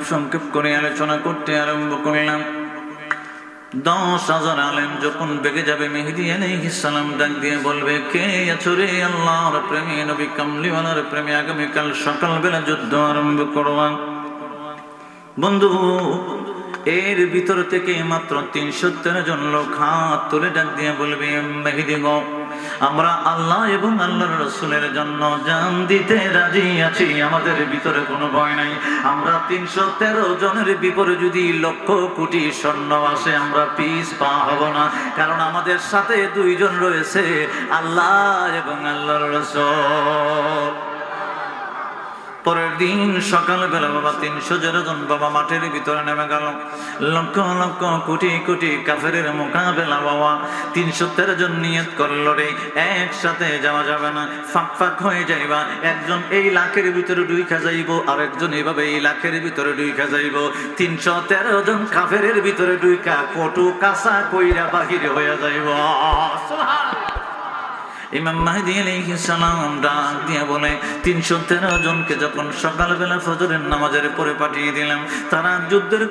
সংক্ষেপ করে আলোচনা করতে আরম্ভ করলাম। 10,000 আলেম যখন বেগে যাবে, মেহেদী আলাইহিস সালাম ডাক দিয়ে বলবে, কে আছো রে আল্লাহর প্রেমী নবী কামলিওয়ালার প্রেমী, আগামীকাল সকালবেলা যুদ্ধ আরম্ভ করবা। বন্ধু এর ভিতর থেকে মাত্র 313 জন লোক হাত তুলে ডাক দিয়ে বলবে, মেহেদী গো, আমরা আল্লাহ এবং আল্লাহর রাসূলের জন্য জান দিতে রাজি আছি, আমাদের ভিতরে কোনো ভয় নাই। আমরা 313 জনের বিপরে যদি লক্ষ কোটি সৈন্য আসে, আমরা পিছ পা হব না, কারণ আমাদের সাথে 2 জন রয়েছে, আল্লাহ এবং আল্লাহর রাসূল। পরের দিন সকালবেলা বাবা 300 জন বাবা মাঠের ভিতরে নেমে গেল, লক্ষ লক্ষ কোটি কোটি কাফেরের মোকাবেলা বাবা। 313 জন নিয়ত করলো রে, একসাথে যাওয়া যাবে না, ফাঁক ফাঁক হয়ে যাইবা, একজন এই লাখের ভিতরে ঢুইকা যাইব, আর একজন এইভাবে এই লাখের ভিতরে ঢুইকা যাইব। 313 জন কাফেরের ভিতরে ঢুইকা কটু কাঁচা কইরা বাহির হয়ে যাইব। ইমাম মাহদী আলাইহিস সালাম ডাক দিয়ে বলে 313 জনকে যখন সকালবেলা ফজরের নামাজের পরে পাঠিয়ে দিলাম, তারা যুদ্ধের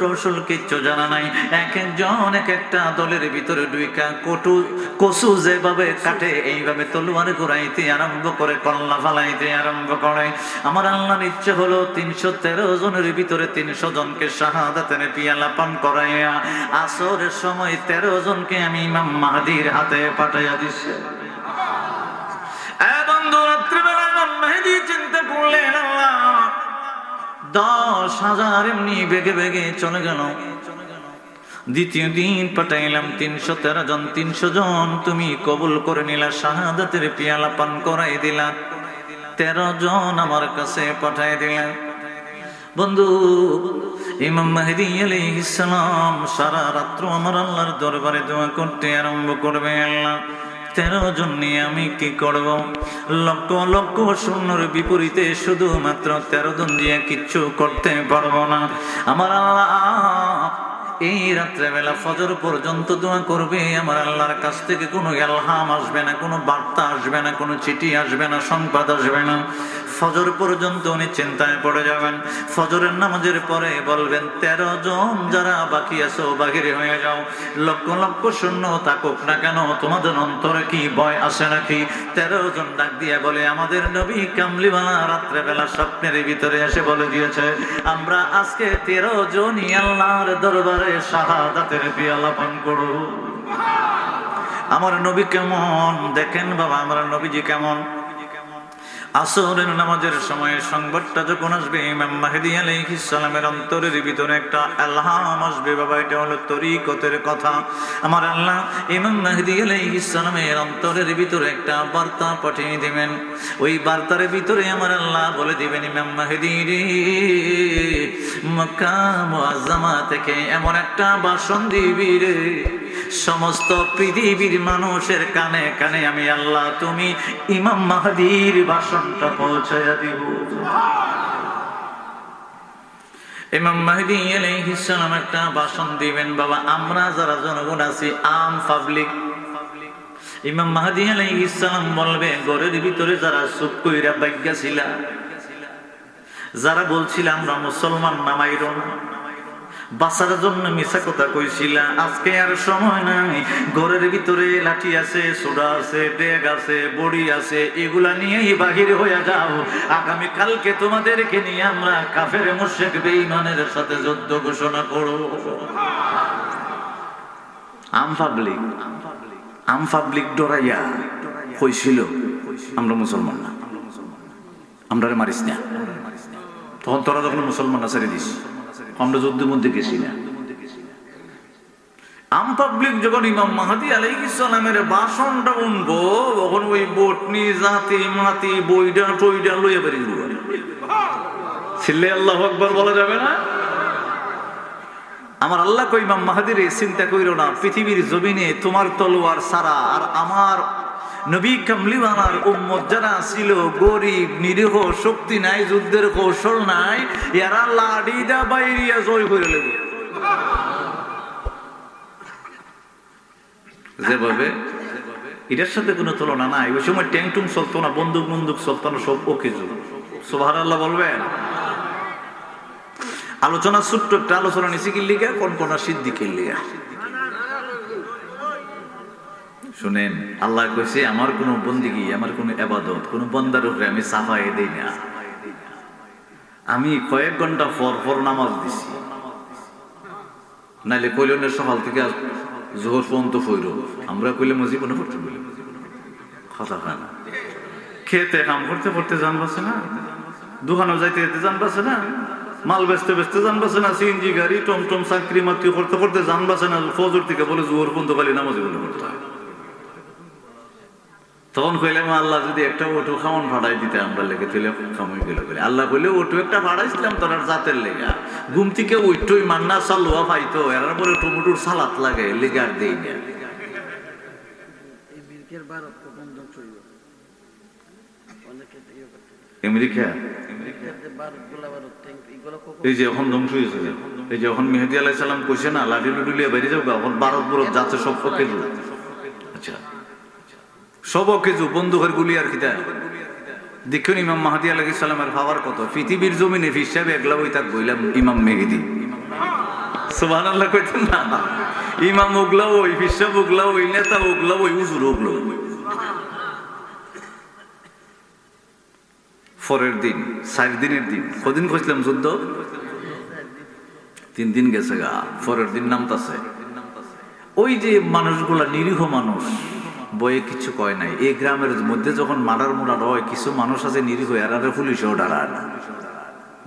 কৌশল কিচ্ছু জানা নাই। এক একজন এক একটা দলের ভিতরে ডুইকা কসু যেভাবে কাটে এইভাবে তলোয়ার ঘুরাইতে আরম্ভ করে, কল্লা ফালাইতে আরম্ভ করে। আমার আল্লাহর ইচ্ছে হলো 313 জনের ভিতরে 300 জনকে শাহাদাতের পিয়ালা পান করাইয়া আসরের সময় 13 জনকে আমি ইমাম মাহদীর হাতে পাঠাইয়া দিছি। বন্ধু, রাত্রিবেলা ইমাম মাহদী চিন্তা করলেন, আল্লাহ 10,000 এমনি বেগে বেগে চলে গেল। দ্বিতীয় দিন পাঠাইলাম 313 জন, 300 জন তুমি কবুল করে নিলা, শাহাদাতের পিয়ালা পান করাই দিলা, 13 জন আমার কাছে পাঠাই দিলা। বন্ধু, ইমাম মাহদী আলাইহিস সালাম সারা রাত্র আমার আল্লাহর দরবারে দোয়া করতে আরম্ভ করবে, আল্লাহ 13 জন নিয়ে আমি কি করব? লক্ষ লক্ষ সৈন্যের বিপরীতে শুধুমাত্র 13 জন দিয়ে কিচ্ছু করতে পারবো না। আমার আল্লাহ এই রাত্রেবেলা ফজর পর্যন্ত দোয়া করবে, আমার আল্লাহর কাছ থেকে কোনো ইলহাম আসবে না, কোনো বার্তা আসবে না, কোনো চিঠি আসবে না, সংবাদ আসবে না। ফজর পর্যন্ত উনি চিন্তায় পড়ে যাবেন। ফজরের নামাজের পরে বলবেন, 13 জন যারা বাকি আছো বাহিরে হয়ে যাও। লক্ষ লক্ষ সৈন্য থাকুক না কেন, তোমাদের অন্তরে কি ভয় আসে নাকি? 13 জন ডাক দিয়ে বলে, আমাদের নবী কামলিওয়ালা রাত্রেবেলা স্বপ্নের ভিতরে এসে বলে দিয়েছে, আমরা আজকে 13 জনই আল্লাহর দরবারে শাহাদাতের পিয়ালা পান করব। আমার নবী কেমন দেখেন বাবা, আমার নবীজি কেমন। আসরের নামাজের সময় সংবাদটা যখন আসবে, ইমাম মাহদী আলাইহিস সালামের অন্তরের ভিতরে একটা ইলহাম আসবে, বাবা এটা হলো তরিকতের কথা। আমার আল্লাহ ইমাম মাহদী আলাইহিস সালামের অন্তরের ভিতরে একটা বার্তা পাঠিয়ে দিবেন। ওই বার্তার ভিতরে আমার আল্লাহ বলে দিবেন, ইমাম মাহদী রে, মক্কা মুআজ্জামা থেকে এমন একটা ভাষণ দিবি রে, সমস্ত পৃথিবীর মানুষের কানে কানে আমি আল্লাহ তুমি ইমাম মাহদীর ভাষণটা পৌঁছায়া দিব। ইমাম মাহদী আলাইহিস সালাম একটা ভাষণ দিবেন বাবা। আমরা যারা জনগণ আছি, আম পাবলিক, ইমাম মাহদী আলাইহিস সালাম বলবে, ঘরের ভিতরে যারা চুপ কইরা বাইজ্ঞা ছিলা, যারা বলছিল আমরা মুসলমান নামাইরো না, বাঁচার জন্য মিছা কথা কইছিল, আজকে আর সময় নাই। ঘরের ভিতরে লাঠি আছে, সোডা আছে, ডেগ আছে, বড়ি আছে, এগুলা নিয়েই বাহির হয়ে যাও। আগামী কালকে তোমাদেরকে নিয়ে আমরা কাফের মুশরিক বেঈমানের সাথে যুদ্ধ ঘোষণা করব। আম পাবলিক ডরাইয়া কইছিল, আমরা মুসলমান না, আমরা মারিস না। তখন তোরা যখন মুসলমান না ছেড়ে দিস, আমরা যুদ্ধের মধ্যে গেছি না। আম পাবলিক যখন ইমাম মাহদী আলাইহিস সালামের ভাষণটা শুনবো, তখন ওই বটনি জাতি মাতি বইডা টইডা লইয়া বেরি দিব। ছিলে আল্লাহু আকবার বলা যাবে না? আমার আল্লাহ কই, ইমাম মাহদীর চিন্তা কইরো না, পৃথিবীর জমিনে তোমার তলোয়ার ছাড়া আর আমার নবী কামলিওয়ালার উম্মত যারা ছিল গরিব নিরীহ, শক্তি নাই, যুদ্ধের কৌশল নাই, এরা লাড়িটা বাইরিয়া জয় করে নেবে। যেভাবে এটার সাথে কোনো তুলনা নাই। ওই সময় ট্যাংটুং চলতো না, বন্দুক বন্দুক চলতো না, সব ওকে যুগ। সুবহানাল্লাহ বলবেন। আলোচনা ছোট্ট একটা আলোচনা নিচে কিল্লিগা, কোন কোন সিদ্দিকের লিগা। শুনেন, আল্লাহ কইছে আমার কোন বন্দিগি, আমার কোন ইবাদত, কোন বান্দার উপরে আমি সাফাই দেই না। আমি কয়েক ঘন্টা পর পর নামাজ দিছি, নাইলে কইলেন সকাল থেকে জোহর পর্যন্ত ফইরো, আমরা কইলে জীবনে পড়তে বলি কথা হয় না। খেতে কাম করতে করতে জান বাসে না, দোকানে যাইতে যেতে জান বাসে না, মাল বেচতে বেচতে জান বাসে না, সিএনজি গাড়ি টমটম চাকরি মাতি করতে করতে জান বাসে না। ফজর থেকে বলে জোহর পর্যন্ত খালি নামাজ বলে পড়তে হয়। তখন কইলাম, আল্লাহ যদি একটা ওটু খাওয়ান ভাড়াই দিতে আমরা লেগে তুলে খামই গেল বলে। আল্লাহ কইলে ওটু একটা ভাড়াইছিলাম তোর জাতের লেগা, ঘুম থেকে ওইটুই মান্না চালুয়া পাইতো, এর পরে টমেটোর সালাদ লাগে লেগে আর দেই না। আমেরিকা এই যে এখন ধ্বংস হয়েছে, এই যে এখন মেহেদী আলাইহিস সালাম কইছে না, লাঠি লুটুলিয়া বেরিয়ে যাও, এখন ভারত বরফ যাচ্ছে সব পক্ষে। আচ্ছা, সব কিছু বন্দুকের গুলি আর খিতা দেখুন ইমাম মাহাদি আলাইহিস সালামের পাওয়ার কত। পৃথিবীর জমিনে হিসাবে একলা বই তাক বইলাম ইমাম মেহেদি। সুবহানাল্লাহ কইতেন না? ইমাম উগলা ওই, হিসাব উগলা ওই, নেতা উগলা ওই, হুজুর উগলা ওই। পরের দিন 4 দিনের দিন, কদিন কইছিলাম যুদ্ধ? 3 দিন গেছে গা, পরের দিন নামতাছে। ওই যে মানুষগুলা নিরীহ মানুষ, বয়ে কিছু কয় নাই। এই গ্রামের মধ্যে যখন মার্ডার মোড়ার হয়, কিছু মানুষ আছে নিরীহ, এরারে পুলিশেও ডারায় না,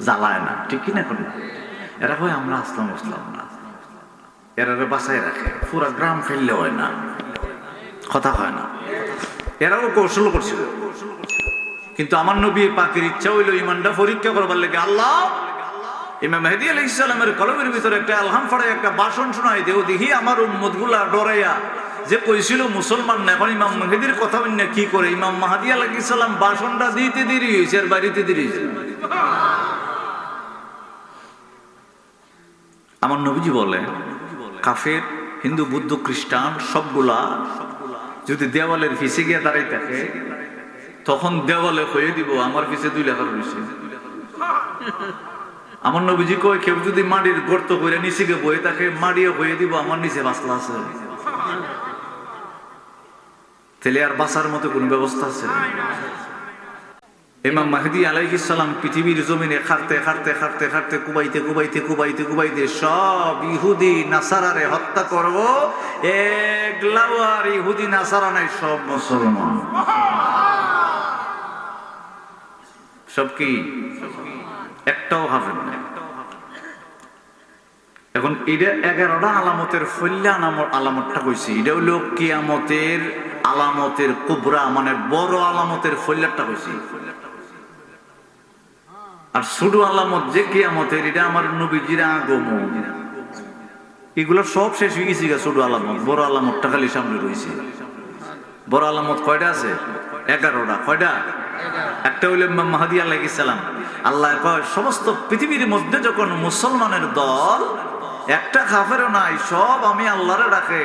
জ্বালায় না, ঠিক কিনা? এখন এরা হয় আমরা আসলাম আসলাম না, এরারে বাঁচায় রাখে। পুরা গ্রাম ফেললে হয় না, কথা হয় না। এরাও কৌশল করছিল। কিন্তু আমার নবী পাকের ইচ্ছা হইল ইমানটা পরীক্ষা করবার লেগে আল্লাহ ইমাম মেহেদী আলাইহিস সালামের কলমের ভিতরে একটা আলহাম ফাড়ায় একটা ভাষণ শোনাই দেও, দেখি আমার উম্মতগুলা ডরাইয়া যে কইছিল মুসলমান না, এখন ইমাম মেহেদীর কথা বললে কি করে। ইমাম মাহদী আলাইহিস সালাম ভাষণটা দিতে দেরি হয়েছে আর বাড়িতে দেরি হয়েছে। আমার নবীজি বলে কাফের, হিন্দু, বৌদ্ধ, খ্রিস্টান সবগুলা যদি দেওয়ালের পিছে গিয়ে দাঁড়াই থাকে, তখন দেওয়ালে হয়ে দিব আমার পিছে 2 লেখার রয়েছে। আমার নবীজি কয় কেউ যদি মাটির গর্ত করে নিচে গিয়ে বয়ে থাকে, মাটিও হয়ে দিব আমার নিচে বাসলা আছে। তাহলে আর বাঁচার মতো কোন ব্যবস্থা আছে? ইমাম মাহদী আলাইহিস সালাম পৃথিবীর জমিনে খাটতে খাটতে খাটতে খাটতে কুবাইতে কুবাইতে কুবাইতে কুবাইতে সব ইহুদি নাসারারে হত্যা করব। একলাও আর ইহুদি নাসারা নাই, সব মুসলমান। সব কি? একটাও হাফেজ না। এখন এটা 11টা আলামতের ফল্লা আলামতটা কইছি। এটা হলো কিয়ামতের আলামতের কুবরা, মানে বড় আলামতের ফল্লাটা কইছি। আর ছোট আলামত যে কিয়ামতের, এটা আমার নবীজির আগমন। এগুলো সব শেষ হয়ে গেছে। ছোট আলামত, বড় আলামতটা খালি সামনে রয়েছে। বড় আলামত কয়টা আছে? 11টা। কয়টা? একটা হইল ইমাম মাহদী আলাইহিস সালাম। আল্লাহ কয় সমস্ত পৃথিবীর মধ্যে যখন মুসলমানের দল একটা কাফেরও নাই, সব আমি আল্লাহরে ডাকে,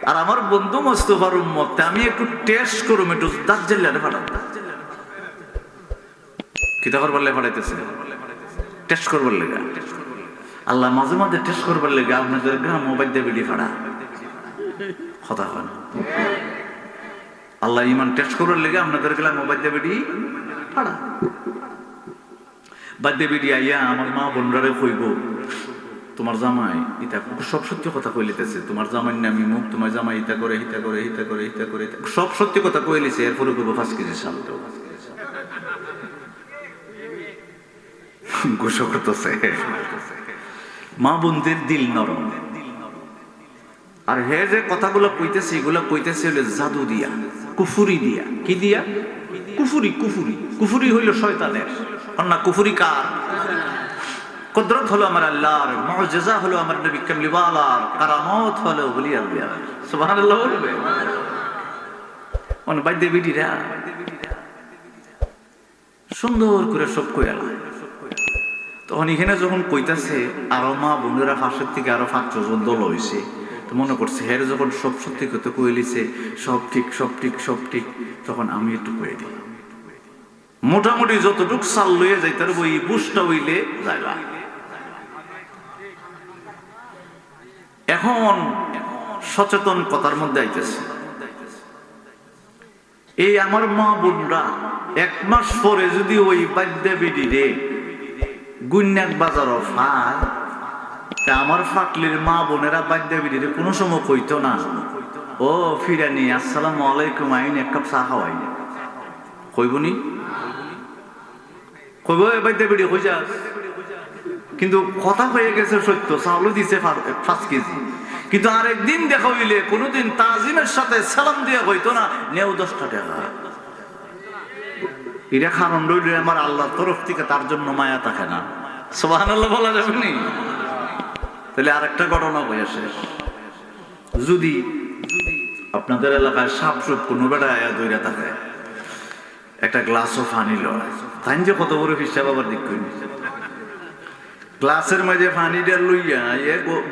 আর আমার বন্ধু মুস্তাফার উম্মত আমি একটু টেস্ট করুম, একটু দাজ্জালে ফাটাম। কি তখন বললে ফাটাইতেছে? টেস্ট করবার লেগা। আল্লাহ মাঝে মাঝে টেস্ট করবার লেগা আপনাদের গ্রাম মোবাইল দিয়ে বেডি ফাড়া, কথা হয় না। আল্লাহ ইমান টেস্ট করার লেগে আপনাদের গেলাম মোবাইল দিয়ে বেডি ফাড়া। বাদ্যে বেডি আইয়া আমার মা বোনরারে কইব তোমার জামাই ইটা, সব সত্যি কথা কই লিতেছে। তোমার জামাই নামি মুখ, তোমার জামাই ইটা করে হিতা করে হিতা করে হিতা করে, সব সত্যি কথা কই লিছে। এরপরে কইব 5 কেজি শান্ত গোসো করতেছে। মা বোনদের দিল নরম। আর হে যে কথাগুলো কইতেছে, এগুলো কইতেছে হইলো জাদু দিয়া, কুফুরি দিয়া। কি দিয়া? কুফুরি। কুফুরি কুফুরি হইল শয়তানের। না, কুফুরি কার? কুদরত হলো আমার আল্লাহর, মুজিজা হলো আমার নবী কামলিওয়ালার, কারামত হলো ওলি আল্লাহ। সুবহানাল্লাহ বলবে অন বাইদে বিডিরা সুন্দর করে সব কইলা। তখন এখানে যখন কইতাছে, আরো মা বোনেরা পাশের থেকে আরো 5 জন দল হইছে, তো মনে করছে হের যখন সব সত্যি কথা কই লিছে, সব ঠিক সব ঠিক সব ঠিক, তখন আমি একটু কয়ে দিই। মোটামুটি যতটুক চাল লইয়া যাইতার বই বুঝটা হইলে যাইবা। এখন সচেতন কথার মধ্যে আইতেছে। এই আমার মা বোনরা 1 মাস পরে যদি ওই বাদ্যা বিডি রে গুন্যাক বাজার ফায়, তা আমার ফাটলির মা বোনেরা বাদ্যা বিডি রে কোনো সময় কইতো না ও ফিরানি আসসালামু আলাইকুম, আইন 1 কাপ চা খাওয়াই। কইবনি? কইব বাদ্যা বিডি কই যাস? কিন্তু কথা হয়ে গেছে সত্য, চাউলও দিছে 5 কেজি। কিন্তু আরেকদিন দেখা হইলে কোনোদিন তাজিমের সাথে সালাম দিয়ে হইতো না নেও 10 টাকা। এটা কারণ রইল আমার আল্লাহর তরফ থেকে তার জন্য মায়া থাকে না। সুবহানাল্লাহ বলা যাবে নি? তাহলে আরেকটা ঘটনা হয়ে শেষ। যদি আপনাদের এলাকায় সাপ সুপ কোনো বেড়া আয়া দইরা থাকে, একটা গ্লাসও পানি লয়, তাই যে কত বড় হিসাব আবার দিক করি। গ্লাসের মাঝে পানিটা লইয়া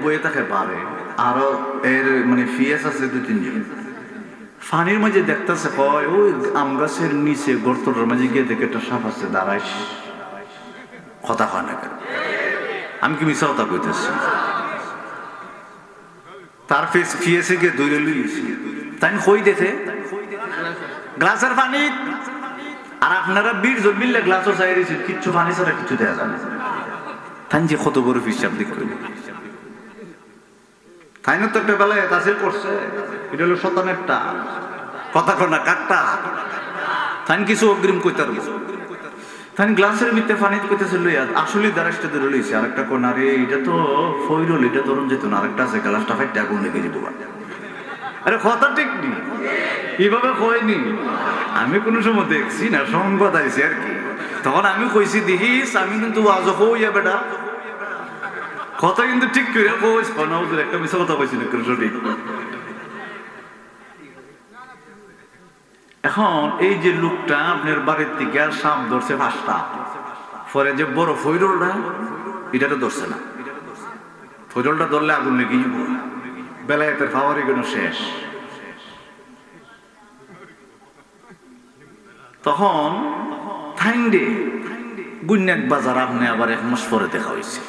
বয়ে থাকে পারে, আরো এর মানে ফিয়েস আছে 2-3 জন। ফানির মাঝে দেখতেছে কয় ওই আম গাছের নিচে গর্তটার মাঝে গিয়ে দেখে একটা সাপ আছে, দাঁড়াইস। কথা কয় না কেন? আমি কি মিশা কথা কইতেছি? তার ফিয়েছে গিয়ে দৌড়ে লইছি, তাই কই দেখে গ্লাসের পানি। আর আপনারা 20 জন মিললে গ্লাসও চাই দিয়েছেন, কিচ্ছু পানি ছাড়া কিছু দেওয়া যাবে না। তাই যে কত বড় হিসাব দিক করি, তাই না? তো একটা বেলায় তাসিল করছে, এটা হলো শতানেরটা। কথা কয় না কাটটা, তাই কিছু অগ্রিম কইতে পারবো। তাই গ্লাসের ভিতরে পানি কইতেছে লইয়া আসলে দাঁড়াইতে ধরে লইছে। আরেকটা কোন আরে এটা তো ফইরল, এটা ধরুন যেত না। আরেকটা আছে গ্লাসটা ফাইটে আগুন লেগে যেত। আরে কথা ঠিক নি, এইভাবে কয়নি। আমি কোনো সময় দেখছি না, সংবাদ আইছি আর কি। তখন আমি কইছি দেখিস আমি কিন্তু আজ হইয়া বেটা কথা কিন্তু ঠিক করে কইস কনাউজের একটা মিছা কথা কইছি না সঠিক। এখন এই যে লোকটা আপনার বাড়ির থেকে সাপ ধরছে 5টা, পরে যে বড় ফইরলটা এটা তো ধরছে না। ফইরলটা ধরলে আগুন লেগে যাবো, বেলায়েতের ফাওয়ারি কোনো শেষ। তখন থাইন্ডে গুন্যাক বাজার আপনি আবার 1 মাস পরে দেখা হয়েছে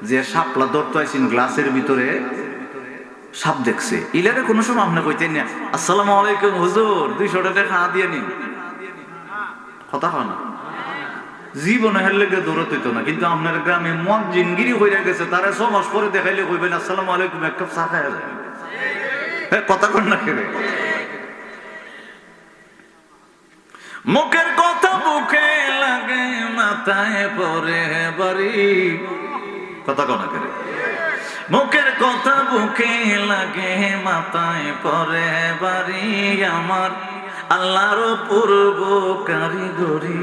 যে সাপলা ধরতে আইসিন গ্লাসের ভিতরে সাপ দেখছে। ইলারে কোনো সময় আপনি কইতেন না আসসালামু আলাইকুম হুজুর 200 টাকা দিয়ে নিন, কথা হয় না। জীবনে হেললে দৌড়তে হইতো না। কিন্তু আপনার গ্রামে মুয়াজ্জিনগিরি হইয়া গেছে, তারা 6 মাস পরে দেখাইলে কইবেন আসসালামু আলাইকুম এক কাপ চা খাইয়া যায়। কথা কন না কেন? মুখের কথা বুকে লাগে মাথায় পরে বাড়ি, কথা কন না কেন? মুখের কথা বুকে লাগে মাথায় পরে বাড়ি, আমার আল্লাহর পূর্ব কারিগরি।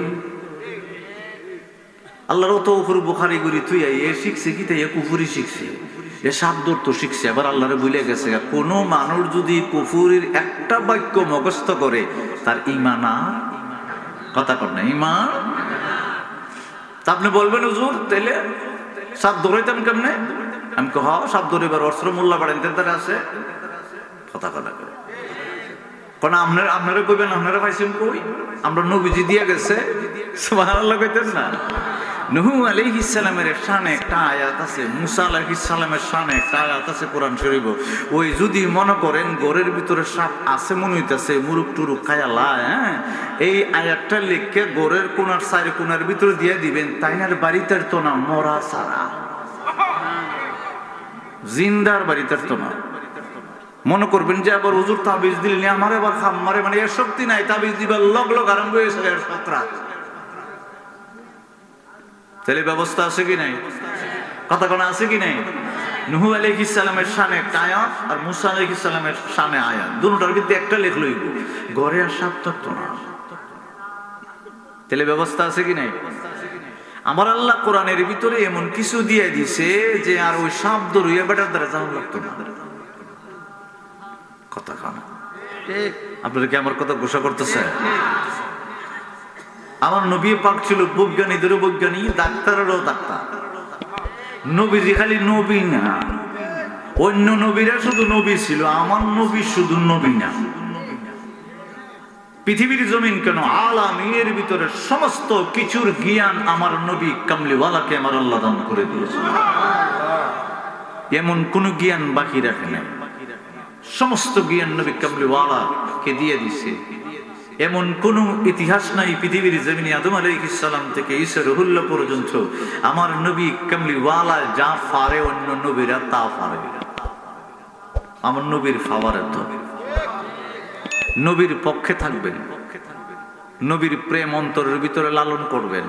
আল্লাহর তো পূর্ব কারিগরি তুই এ শিখছে কি তাই কুফুরি শিখছে, এ সাপ ধরতো শিখছে। আবার আল্লাহরে ভুলে গেছে। কোন মানুষ যদি কুফুরির একটা বাক্য মুখস্থ করে তার ঈমান আর, কথা কর না, ঈমান। তা আপনি বলবেন হুজুর তাইলে সাপ ধরাইতাম কেমনে? আমি কহ সাপ ধরিবার অস্ত্র মোল্লা বাড়েন তার আছে, কথা কনা করে। কারণ আপনারা কইবেন আপনারা পাইছেন কই? আমরা নবীজি দিয়ে গেছে, সুবহানাল্লাহ কইতেন না? নূহ আলাইহিস সালামের শানে একটা আয়াত আছে, মুসা আলাইহিস সালামের শানে একটা আয়াত আছে কোরআন শরীফে। ওই যদি মনে করেন ঘরের ভিতরে সাপ আছে মনে হইতাছে, মুরুক টুরুক খায়ালা, হ্যাঁ, এই আয়াতটা লিখে ঘরের কোনার চারি কোনার ভিতরে দিয়ে দিবেন, তাইনার বাড়িতে তো না মরা সারা, জিন্দার বাড়িতে তো না। মনে করবেন যে আবার হুজুর তাবিজ দিলেন আমার আবার খাম মারে, মানে এর শক্তি নাই, তাবিজ দিবার লগ লগ আরম্ভ হয়েছে এর সত্রা। তাহলে ব্যবস্থা আছে কি নাই? কথা কোন আছে কি নাই? নূহ আলাইহিস সালামের শানে একটা আয়াত আর মুসা আলাইহিস সালামের শানে আয়াত, দুটোটার ভিতরে একটা লেখ লইব, ঘরে আর সাপ থাকতো না। তাহলে ব্যবস্থা আছে কি নাই? আমার আল্লাহ কোরআনের ভিতরে এমন কিছু দিয়ে দিছে যে আর ওই সাপ ধরিয়া বেটার দ্বারা জানা লাগতো না। কথা খান, আপনারা কি আমার কথা ঘোষণা করতেছে? আমার নবী পাক ছিল বৈজ্ঞানিকদেরও বৈজ্ঞানিক, ডাক্তারেরও ডাক্তার। নবীজি খালি নবী না, অন্য নবীরা শুধু নবী ছিল, আমার নবী শুধু নবী না। পৃথিবীর জমিন কেন আলামিনের ভিতরে সমস্ত কিছুর জ্ঞান আমার নবী কামলিওয়ালাকে আমার আল্লাহ দান করে দিয়েছে। এমন কোন জ্ঞান বাকি রাখে নাই, সমস্ত জ্ঞান নবী কামলিওয়ালাকে দিয়ে দিছে। এমন কোন ইতিহাস নাই পৃথিবীর জমিনে আদম আলাইহিস সালাম থেকে ঈসা রুহুল্লাহ পর্যন্ত আমার নবী কামলিওয়ালা যা পারে অন্য নবীরা তা পারে। আমার নবীর পাওয়ার এত। নবীর পক্ষে থাকবেন, নবীর প্রেম অন্তরের ভিতরে লালন করবেন,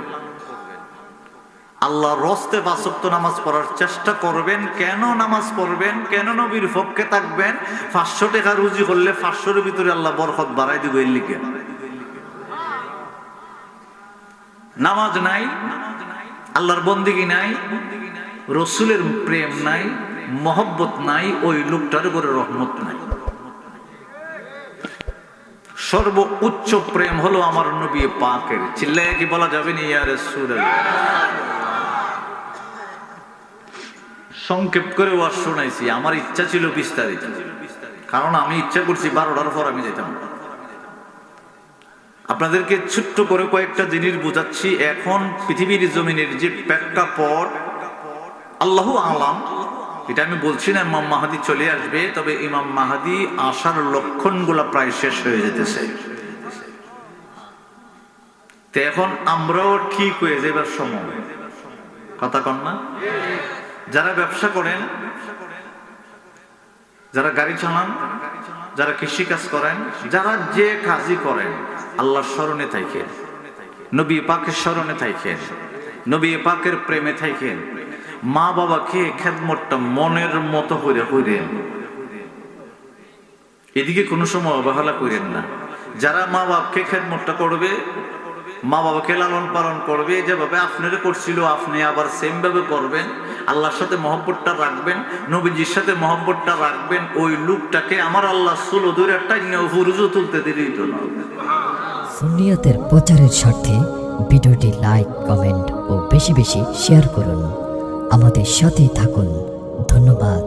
আল্লাহর রাস্তায় 5 ওয়াক্ত নামাজ পড়ার চেষ্টা করবেন। কেন নামাজ পড়বেন? কেন নবীর পক্ষে থাকবেন? 500 টাকা রুজি করলে 500-এর ভিতরে আল্লাহ বরকত বাড়াই দিবে। এর লিগে নামাজ নাই, আল্লাহর বন্দেগী নাই, রসুলের প্রেম নাই, মহব্বত নাই, ওই লোকটার উপরে রহমত নাই। সর্বোচ্চ প্রেম হলো আমার নবী পাকের। চিল্লায়ে কি বলা যাবে না ইয়া রাসূলুল্লাহ? সংক্ষেপ করে ওয়াজ শোনাইছি, আমার ইচ্ছা ছিল বিস্তারিত, কারণ আমি ইচ্ছা করছি 12টার পর আমি যেতাম না। আপনাদেরকে ছোট্ট করে কয়েকটা জিনিস বোঝাচ্ছি। এখন পৃথিবীর জমিনের যে প্রেক্ষাপট, আল্লাহু আলাম, এটা আমি বলছি না ইমাম মাহাদি চলে আসবে, তবে ইমাম মাহাদি আসার লক্ষণগুলা প্রায় শেষ হয়ে যেতেছে। তো এখন আমরাও ঠিক হয়ে যাবার সময়, কথা কন না? যারা ব্যবসা করেন, যারা গাড়ি চালান, যারা কৃষি কাজ করেন, যারা যে কাজই করেন, আল্লাহর স্মরণে থাকেন, নবী পাকের স্মরণে থাকেন, নবী পাকের প্রেমে থাকেন, মা বাবাকে খেদমতটা মনের মতো করে করেন, এদিকে কোনো সময় অবহেলা করেন না। যারা মা বাপকে খেদমতটা করবে, মা বাবাকে লালন পালন করবে, যেভাবে আপনারা করছিল আপনি আবার সেম ভাবে করবেন, আল্লাহর সাথে মহব্বতটা রাখবেন, নবীজির সাথে মহব্বতটা রাখবেন, ওই লোকটাকে আমার আল্লাহ সুলো ধরে টাইনে হুরুজু তুলতে দিলেই তো না। সুন্নিয়তের প্রচারের স্বার্থে ভিডিওটি লাইক, কমেন্ট ও বেশি বেশি শেয়ার করুন। আমাদের সাথেই থাকুন। ধন্যবাদ।